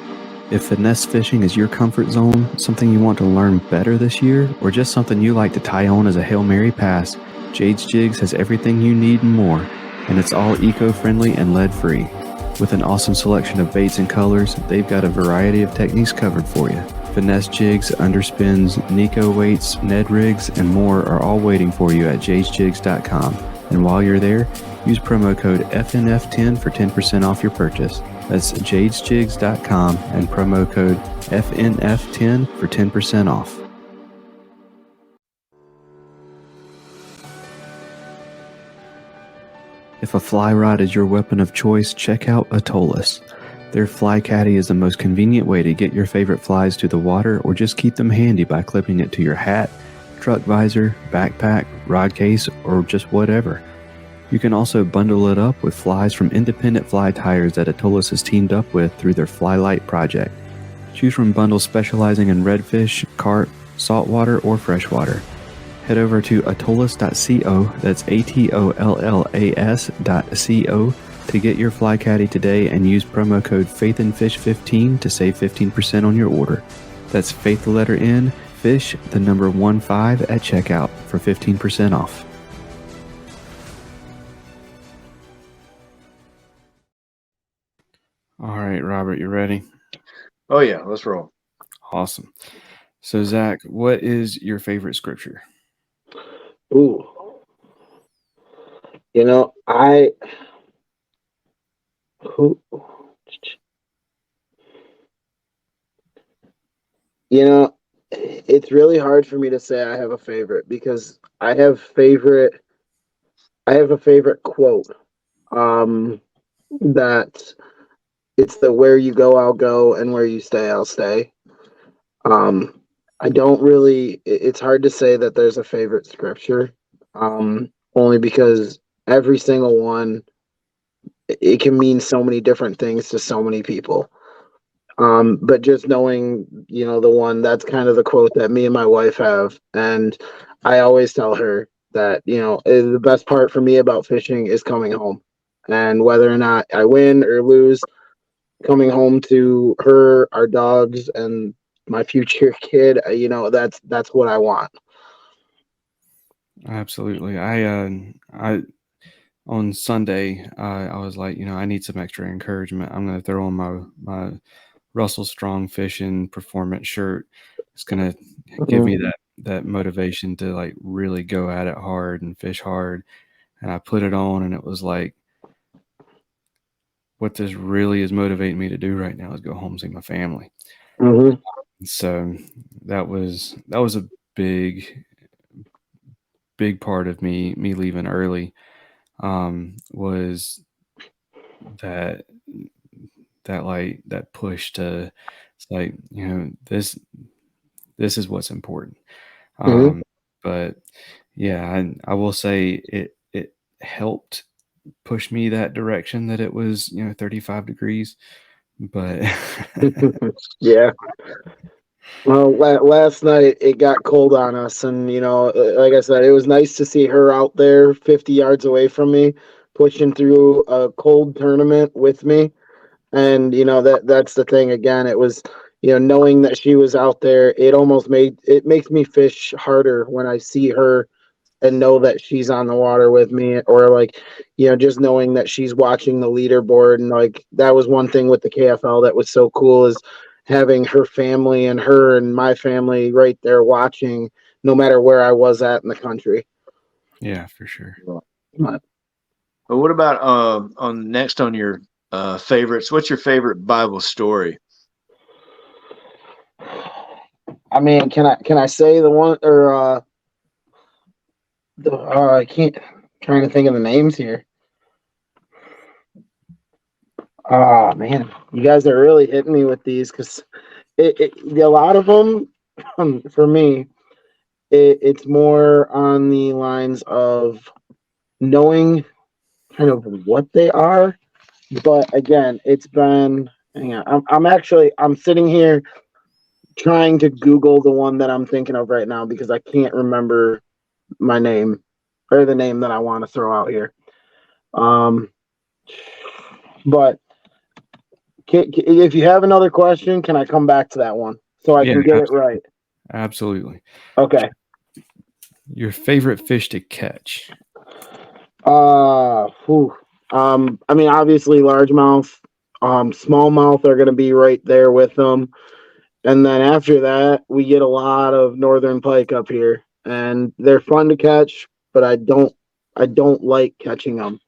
If finesse fishing is your comfort zone, something you want to learn better this year, or just something you like to tie on as a Hail Mary pass, Jade's Jigs has everything you need and more, and it's all eco-friendly and lead-free. With an awesome selection of baits and colors, they've got a variety of techniques covered for you. Finesse jigs, underspins, Nico weights, Ned rigs, and more are all waiting for you at jadesjigs.com. And while you're there, use promo code FNF10 for 10% off your purchase. That's jadesjigs.com and promo code FNF10 for 10% off. If a fly rod is your weapon of choice, check out Atollas. Their Fly Caddy is the most convenient way to get your favorite flies to the water or just keep them handy by clipping it to your hat, truck visor, backpack, rod case, or just whatever. You can also bundle it up with flies from independent fly tires that Atollas has teamed up with through their Fly Light project. Choose from bundles specializing in redfish, carp, saltwater, or freshwater. Head over to atollas.co, that's ATOLLAS.co, to get your Fly Caddy today and use promo code faithnfish15 to save 15% on your order. That's faith the letter N, fish the number 15 at checkout for 15% off. All right, Robert, you ready? Oh yeah, let's roll. Awesome. So Zach, what is your favorite scripture? Ooh. It's really hard for me to say I have a favorite because I have a favorite quote. That it's the where you go, I'll go, and where you stay, I'll stay. I don't really, it's hard to say that there's a favorite scripture, only because every single one, it can mean so many different things to so many people. But just knowing, the one, that's kind of the quote that me and my wife have. And I always tell her that, the best part for me about fishing is coming home. And whether or not I win or lose, coming home to her, our dogs, and my future kid, that's what I want. Absolutely. I on Sunday, I was like, I need some extra encouragement. I'm going to throw on my Russell Strong Fishing Performance shirt. It's going to give me that motivation to like really go at it hard and fish hard. And I put it on, and it was like, what this really is motivating me to do right now is go home and see my family. Mm-hmm. So that was a big part of me leaving early. Was that push to, it's like, this is what's important. But yeah, I will say it helped push me that direction, that it was 35 degrees, but Yeah. Well, last night it got cold on us, and like I said, it was nice to see her out there 50 yards away from me, pushing through a cold tournament with me. And that's the thing. Again, it was knowing that she was out there, it makes me fish harder when I see her and know that she's on the water with me, or like just knowing that she's watching the leaderboard. And like that was one thing with the KFL that was so cool, is having her family and her and my family right there watching, no matter where I was at in the country. Yeah, for sure. Well, what about on your favorites? What's your favorite Bible story? I mean, can I say the one, or I can't, trying to think of the names here. Oh man, you guys are really hitting me with these, because a lot of them for me, it's more on the lines of knowing kind of what they are. But again, it's been Hang on. I'm sitting here trying to Google the one that I'm thinking of right now because I can't remember my name or the name that I want to throw out here. But if you have another question, can I come back to that one so I can get it right? Absolutely. Okay. Your favorite fish to catch? I mean, obviously largemouth, smallmouth are going to be right there with them. And then after that, we get a lot of northern pike up here, and they're fun to catch, but I don't like catching them.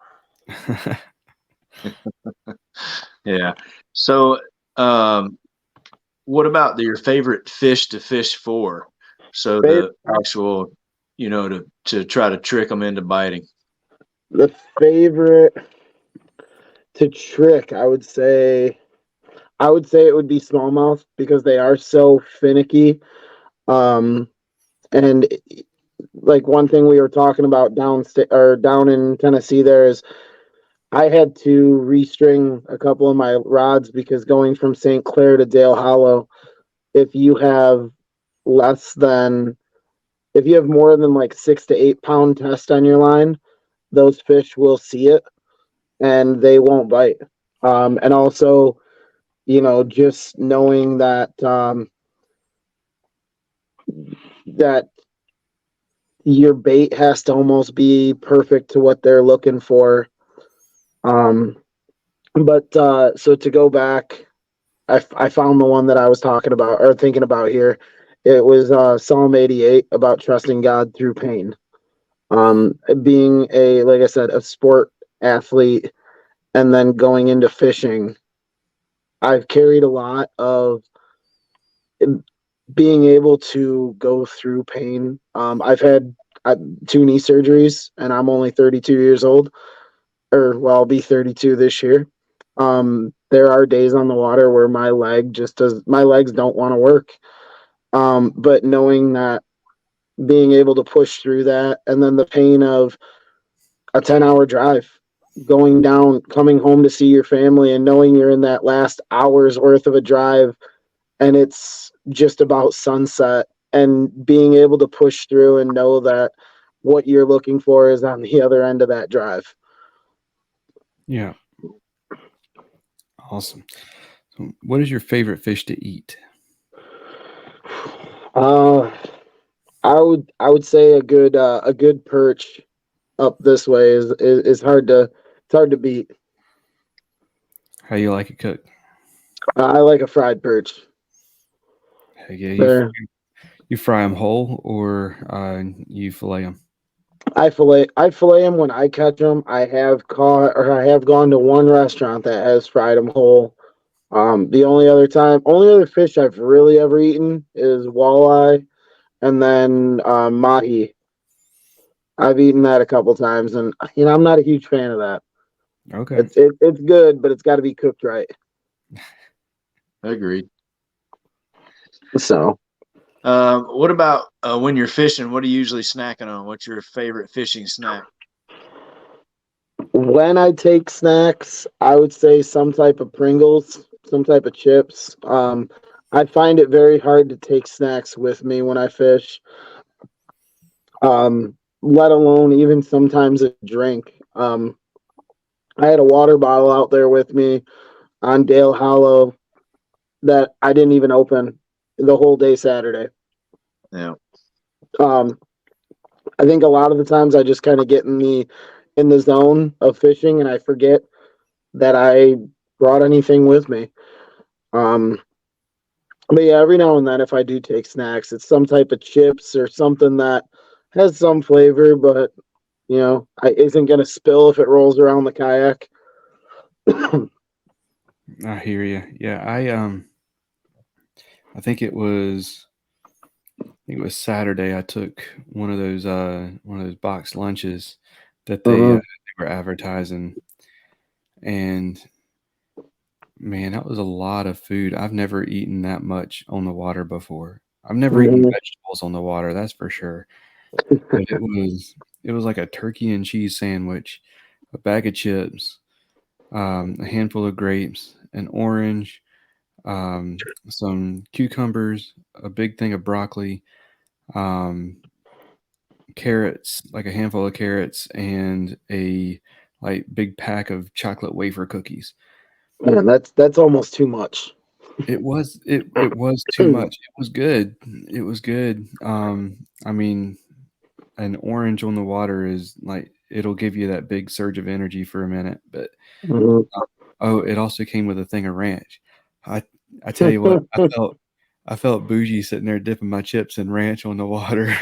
Yeah. So, what about your favorite fish to fish for? So the actual, to try to trick them into biting. The favorite to trick, I would say it would be smallmouth because they are so finicky. And like one thing we were talking about down in Tennessee there is I had to restring a couple of my rods because going from St. Clair to Dale Hollow, if you have more than like 6 to 8 pound test on your line, those fish will see it and they won't bite. And also, just knowing that that your bait has to almost be perfect to what they're looking for. But so to go back, I found the one that I was talking about or thinking about here. It was Psalm 88 about trusting God through pain. Being like I said, a sport athlete and then going into fishing, I've carried a lot of being able to go through pain. I've had 2 knee surgeries and I'm only 32 years old, or well, I'll be 32 this year. There are days on the water where my legs don't want to work. But knowing that, being able to push through that, and then the pain of a 10-hour drive, going down, coming home to see your family, and knowing you're in that last hour's worth of a drive, and it's just about sunset, and being able to push through and know that what you're looking for is on the other end of that drive. Yeah. Awesome. So what is your favorite fish to eat? I would say a good perch up this way is hard to beat. How you like it cooked? I like a fried perch. Hey, yeah, you fry them whole or you fillet them? I fillet them when I catch them. I have gone to one restaurant that has fried them whole. The only other fish I've really ever eaten is walleye, and then mahi. I've eaten that a couple times, and I'm not a huge fan of that. Okay. It's good, but it's got to be cooked right. Agreed. So, what about when you're fishing? What are you usually snacking on? What's your favorite fishing snack? when I take snacks, I would say some type of Pringles, some type of chips. I find it very hard to take snacks with me when I fish. Let alone even sometimes a drink. I had a water bottle out there with me on Dale Hollow that I didn't even open the whole day Saturday. Yeah. I think a lot of the times I just kind of get in the zone of fishing and I forget that I brought anything with me. But yeah, every now and then if I do take snacks, it's some type of chips or something that has some flavor, but isn't gonna spill if it rolls around the kayak. I hear you. Yeah, I think it was Saturday. I took one of those boxed lunches that they were advertising, and man, that was a lot of food. I've never eaten that much on the water before. I've never eaten vegetables on the water, that's for sure. But it was like a turkey and cheese sandwich, a bag of chips, a handful of grapes, an orange, some cucumbers, a big thing of broccoli, carrots, like a handful of carrots, and a like big pack of chocolate wafer cookies. Man, that's almost too much. It was too much. It was good. It was good. I mean, an orange on the water is like it'll give you that big surge of energy for a minute, but oh, it also came with a thing of ranch. I I tell you what, I felt bougie sitting there dipping my chips in ranch on the water.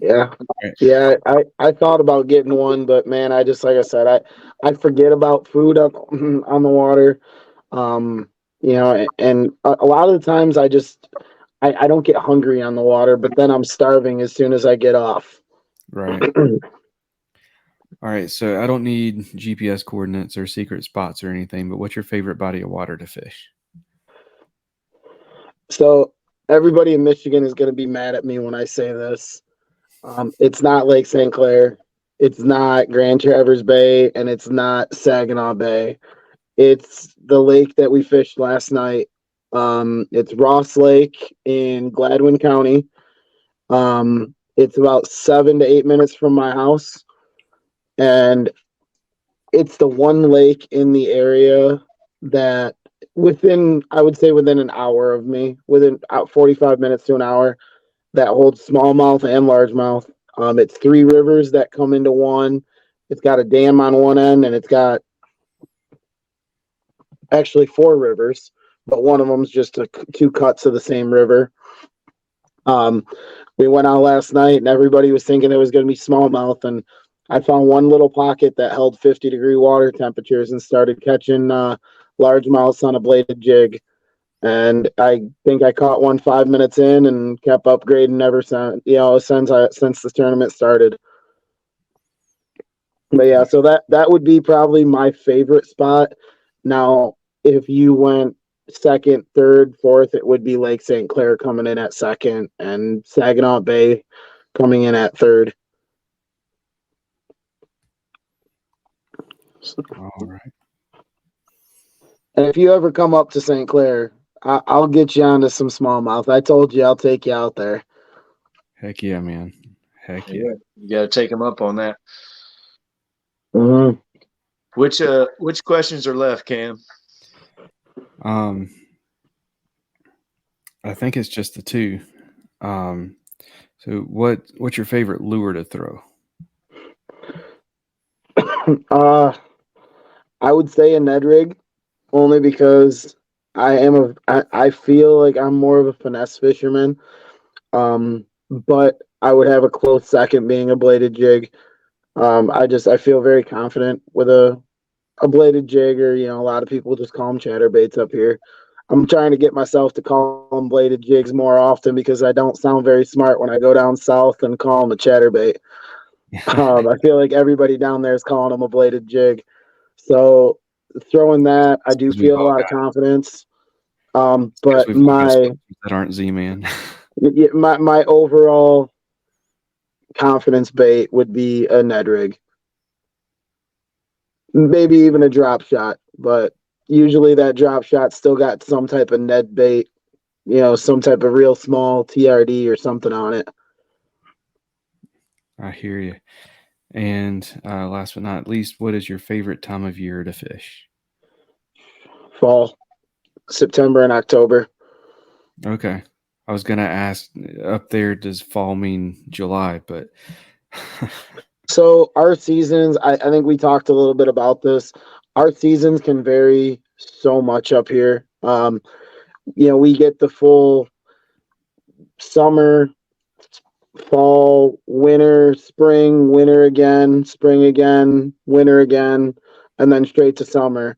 Yeah. Yeah, I thought about getting one, but man, I just like I said, I forget about food on the water. You know, and a lot of the times I don't get hungry on the water, but then I'm starving as soon as I get off. Right. All right, so I don't need GPS coordinates or secret spots or anything, but what's your favorite body of water to fish? So everybody in Michigan is going to be mad at me when I say this. It's not Lake St. Clair, it's not Grand Traverse Bay, and it's not Saginaw Bay. It's the lake that we fished last night. It's Ross Lake in Gladwin County. It's about 7 to 8 minutes from my house, and it's the one lake in the area that I would say within an hour of me, within 45 minutes to an hour, that holds smallmouth and largemouth. It's three rivers that come into one. It's got a dam on one end, and it's got actually four rivers, but one of them's just two cuts of the same river. We went out last night, and everybody was thinking it was going to be smallmouth, and I found one little pocket that held 50-degree water temperatures and started catching largemouths on a bladed jig. And I think I caught one 5 minutes in and kept upgrading ever since. Since the tournament started. But yeah, so that would be probably my favorite spot. Now, if you went second, third, fourth, it would be Lake St. Clair coming in at second and Saginaw Bay coming in at third. All right. And if you ever come up to St. Clair, I'll get you onto some smallmouth. I told you I'll take you out there. Heck yeah, man. Heck yeah. You got to take them up on that. Mm-hmm. Which questions are left, Cam? I think it's just the two. So what's your favorite lure to throw? I would say a Ned rig, only because I feel like I'm more of a finesse fisherman. But I would have a close second being a bladed jig. I feel very confident with a bladed jig, or a lot of people just call them chatterbaits up here. I'm trying to get myself to call them bladed jigs more often because I don't sound very smart when I go down south and call them a chatterbait. I feel like everybody down there is calling them a bladed jig. So throwing that, I do feel a lot of confidence. But that aren't Z-Man. my overall confidence bait would be a Ned rig. Maybe even a drop shot, but usually that drop shot still got some type of Ned bait, some type of real small TRD or something on it. I hear you. And last but not least, what is your favorite time of year to fish? Fall, September and October. Okay. I was going to ask, up there, does fall mean July? But so our seasons, I think we talked a little bit about this. Our seasons can vary so much up here. We get the full summer, fall, winter, spring, winter again, spring again, winter again, and then straight to summer.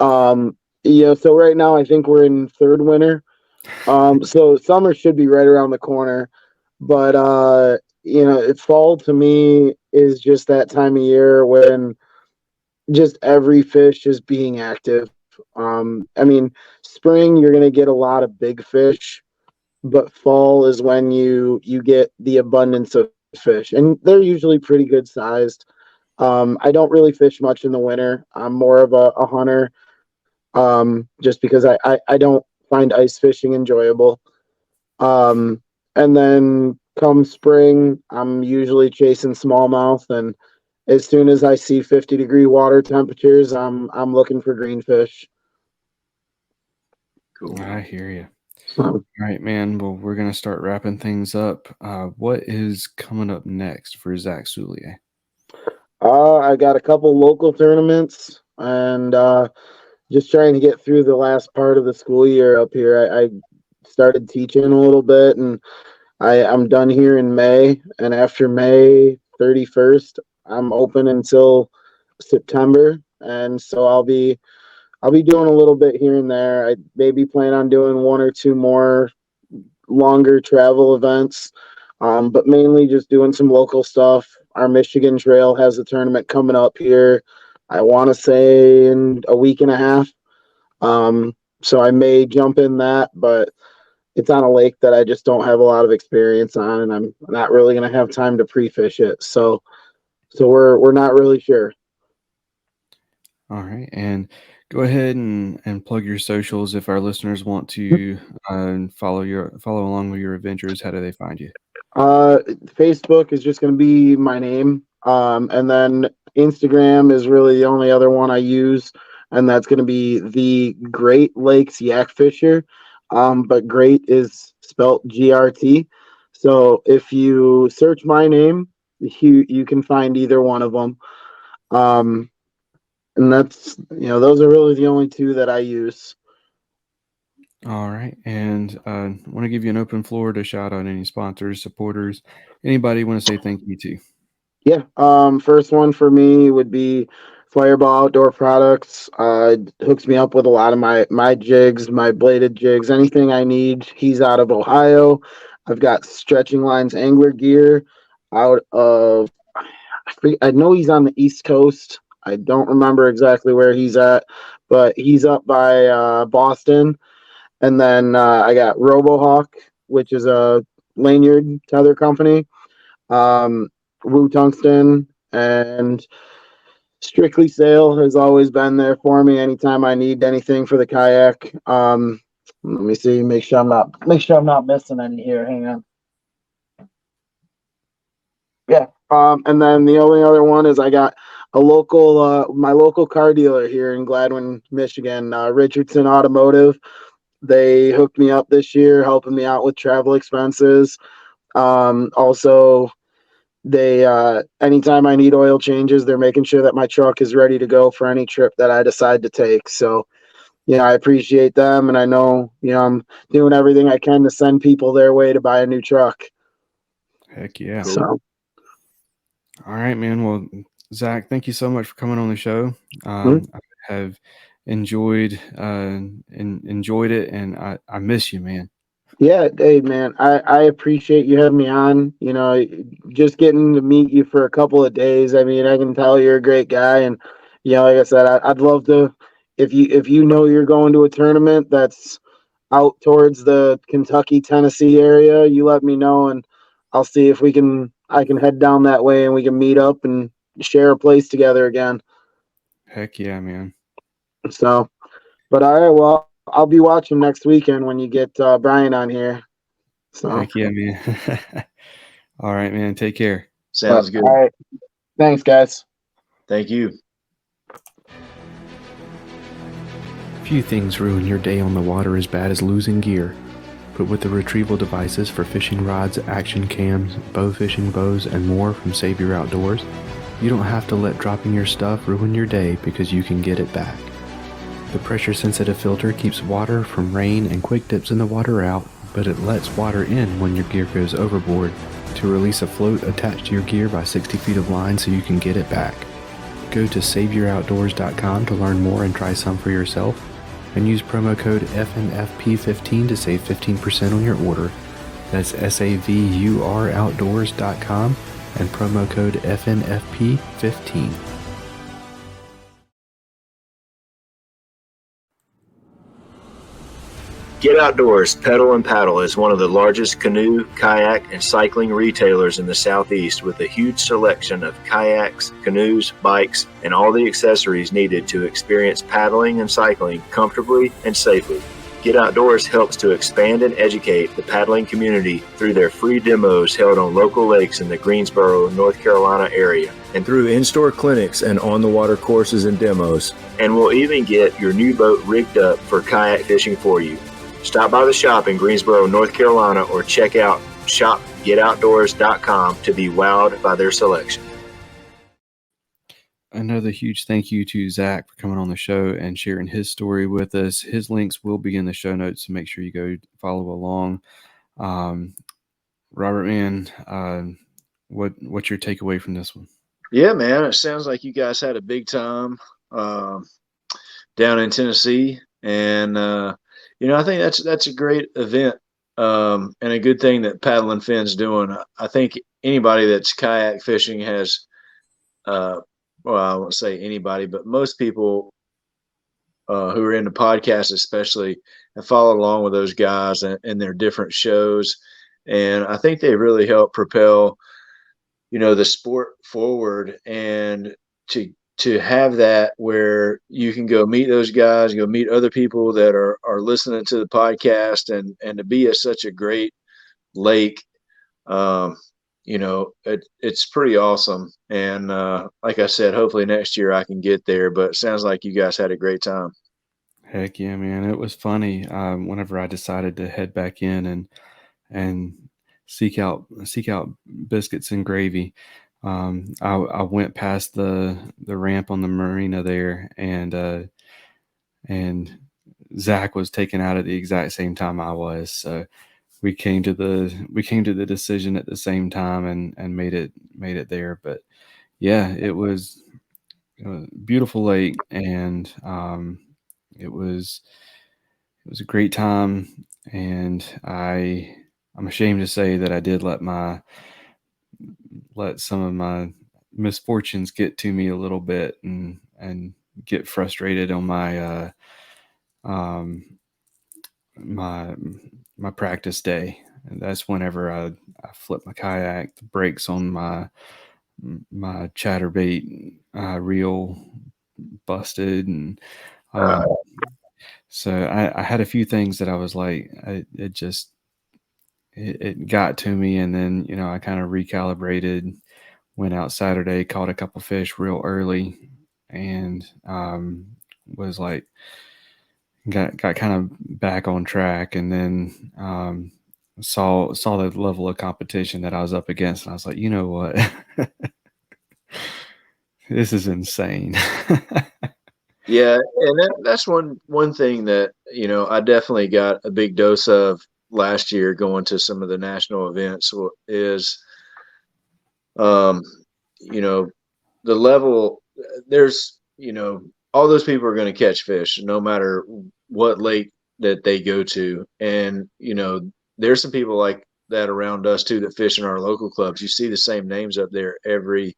So right now I think we're in third winter. So summer should be right around the corner. But fall to me is just that time of year when just every fish is being active. Spring you're gonna get a lot of big fish, but fall is when you get the abundance of fish, and they're usually pretty good sized. I don't really fish much in the winter. I'm more of a hunter, just because I don't find ice fishing enjoyable. And then come spring, I'm usually chasing smallmouth, and as soon as I see 50-degree water temperatures, I'm looking for greenfish. Cool. I hear you. So, All right, man. Well, we're going to start wrapping things up. What is coming up next for Zack Soulliere? I got a couple local tournaments, and just trying to get through the last part of the school year up here. I started teaching a little bit, and I'm done here in May. And after May 31st, I'm open until September, and so I'll be doing a little bit here and there. I maybe plan on doing one or two more longer travel events, but mainly just doing some local stuff. Our Michigan Trail has a tournament coming up here, I want to say in a week and a half. So I may jump in that, but it's on a lake that I just don't have a lot of experience on, and I'm not really going to have time to pre-fish it. So we're not really sure. All right. And go ahead and plug your socials if our listeners want to follow along with your adventures. How do they find you? Facebook is just going to be my name. And then Instagram is really the only other one I use, and that's going to be the Great Lakes Yak Fisher. But great is spelt GRT. So if you search my name, you can find either one of them. And that's, those are really the only two that I use. All right. And I want to give you an open floor to shout out any sponsors, supporters, anybody you want to say thank you to. Yeah. First one for me would be Fireball Outdoor Products. Hooks me up with a lot of my jigs, my bladed jigs, anything I need. He's out of Ohio. I've got Stretching Lines angler gear out of, I know he's on the East Coast. I don't remember exactly where he's at, but he's up by Boston. And then I got RoboHawk, which is a lanyard tether company. Woo Tungsten, and Strictly Sail has always been there for me anytime I need anything for the kayak. Let me see, make sure I'm not missing any here. Hang on. Yeah. And then the only other one is I got a local my local car dealer here in Gladwin, Michigan, Richardson Automotive. They hooked me up this year, helping me out with travel expenses. Also, they anytime I need oil changes, they're making sure that my truck is ready to go for any trip that I decide to take. So, I appreciate them, and I know, I'm doing everything I can to send people their way to buy a new truck. Heck yeah. So, all right, man. Well, Zack, thank you so much for coming on the show. I have enjoyed it, and I miss you, man. yeah, hey man, I appreciate you having me on. Just getting to meet you for a couple of days. I mean, I can tell you're a great guy, and like I said, I'd love to. If you know you're going to a tournament that's out towards the Kentucky, Tennessee area, you let me know, and I'll see if I can head down that way, and we can meet up and share a place together again. Heck yeah, man. So, but all right, well, I'll be watching next weekend when you get Brian on here. So. Heck yeah, man. All right, man. Take care. Sounds good. All right. Thanks, guys. Thank you. Few things ruin your day on the water as bad as losing gear. But with the retrieval devices for fishing rods, action cams, bow fishing bows, and more from Save Your Outdoors, you don't have to let dropping your stuff ruin your day because you can get it back. The pressure-sensitive filter keeps water from rain and quick dips in the water out, but it lets water in when your gear goes overboard to release a float attached to your gear by 60 feet of line so you can get it back. Go to SaveYourOutdoors.com to learn more and try some for yourself, and use promo code FNFP15 to save 15% on your order. That's SaveYourOutdoors.com and promo code FNFP15. Get Outdoors Pedal and Paddle is one of the largest canoe, kayak, and cycling retailers in the Southeast with a huge selection of kayaks, canoes, bikes, and all the accessories needed to experience paddling and cycling comfortably and safely. Get Outdoors helps to expand and educate the paddling community through their free demos held on local lakes in the Greensboro, North Carolina area, and through in-store clinics and on-the-water courses and demos. And we'll even get your new boat rigged up for kayak fishing for you. Stop by the shop in Greensboro, North Carolina, or check out shopgetoutdoors.com to be wowed by their selection. Another huge thank you to Zach for coming on the show and sharing his story with us. His links will be in the show notes, so make sure you go follow along. Robert, man, what's your takeaway from this one? Yeah, man, it sounds like you guys had a big time down in Tennessee, and I think that's a great event and a good thing that Paddle and Fin's doing. I think anybody that's kayak fishing has well, I won't say anybody, but most people who are into podcasts especially have followed along with those guys and their different shows. And I think they really help propel, the sport forward, and to have that where you can go meet those guys, go meet other people that are listening to the podcast, and to be at such a great lake. It's pretty awesome. And like I said, hopefully next year I can get there, but it sounds like you guys had a great time. Heck yeah, man. It was funny. Whenever I decided to head back in and seek out biscuits and gravy, I went past the ramp on the marina there, and Zach was taken out at the exact same time I was. So we came to the decision at the same time and made it there. But yeah, it was a beautiful lake, and it was a great time. And I'm ashamed to say that I did let some of my misfortunes get to me a little bit and get frustrated on my my practice day. And that's whenever I flipped my kayak, the brakes on my chatterbait reel busted, and so I had a few things that I was like, it got to me, and then I kind of recalibrated. Went out Saturday, caught a couple fish real early, and was like got kind of back on track, and then saw the level of competition that I was up against, and I was like, you know what, this is insane. Yeah, and that's one thing that I definitely got a big dose of last year going to some of the national events is the level. There's all those people are going to catch fish no matter what lake that they go to, and there's some people like that around us too that fish in our local clubs. You see the same names up there every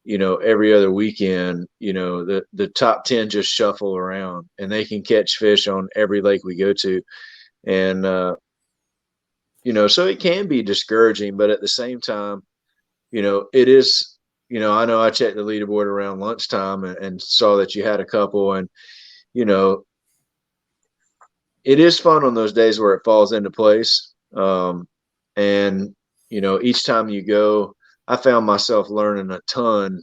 other weekend. The top 10 just shuffle around, and they can catch fish on every lake we go to. And so it can be discouraging, but at the same time, it is, I know I checked the leaderboard around lunchtime and saw that you had a couple, and it is fun on those days where it falls into place. And each time you go, I found myself learning a ton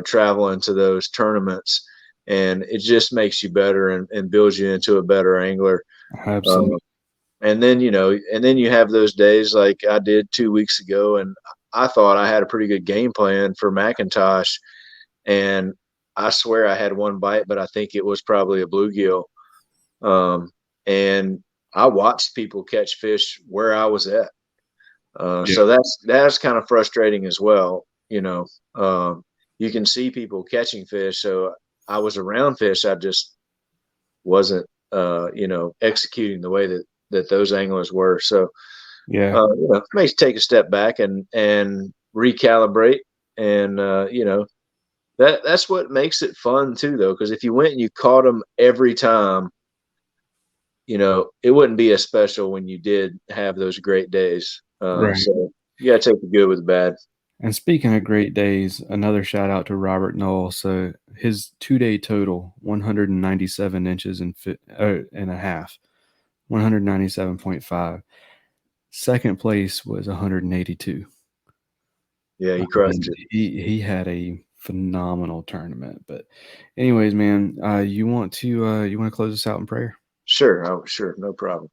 traveling to those tournaments, and it just makes you better and builds you into a better angler. Absolutely. And then you have those days like I did 2 weeks ago, and I thought I had a pretty good game plan for McIntosh, and I swear I had one bite, but I think it was probably a bluegill. And I watched people catch fish where I was at. So that's kind of frustrating as well. You can see people catching fish. So I was around fish. I just wasn't, executing the way that those anglers were. So, it makes you take a step back and recalibrate. And, that's what makes it fun too, though. Cause if you went and you caught them every time, it wouldn't be as special when you did have those great days. Right. So you got to take the good with the bad. And speaking of great days, another shout out to Robert Knoll. So his 2-day total, 197 inches and a half, 197.5. Second place was 182. Yeah, he crushed it. He had a phenomenal tournament. But anyways, man, you want to close us out in prayer? Sure, no problem.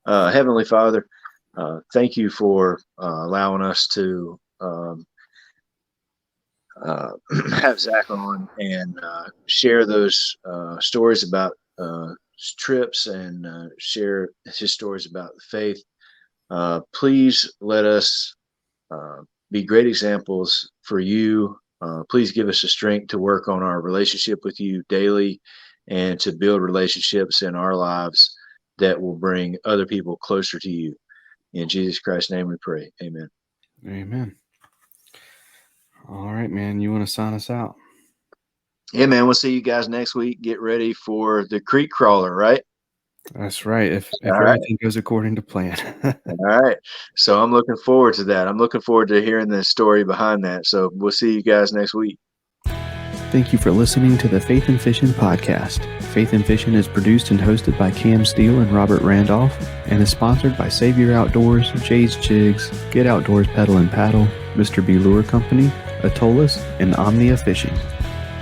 Heavenly Father, thank you for allowing us to have Zack on and share those stories about trips and share his stories about the faith. Please let us be great examples for you. Please give us the strength to work on our relationship with you daily and to build relationships in our lives that will bring other people closer to you. In Jesus Christ's name we pray. Amen. Amen. All right, man. You want to sign us out? Yeah, man. We'll see you guys next week. Get ready for the creek crawler, right? That's right. If everything goes according to plan. All right. So I'm looking forward to that. I'm looking forward to hearing the story behind that. So we'll see you guys next week. Thank you for listening to the Faith and Fishing podcast. Faith and Fishing is produced and hosted by Cam Steele and Robert Randolph and is sponsored by Savior Outdoors, Jay's Jigs, Get Outdoors Pedal and Paddle, Mr. B Lure Company, Atollas, and Omnia Fishing.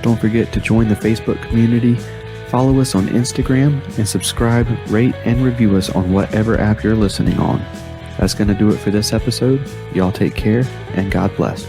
Don't forget to join the Facebook community, follow us on Instagram, and subscribe, rate, and review us on whatever app you're listening on. That's going to do it for this episode. Y'all take care, and God bless.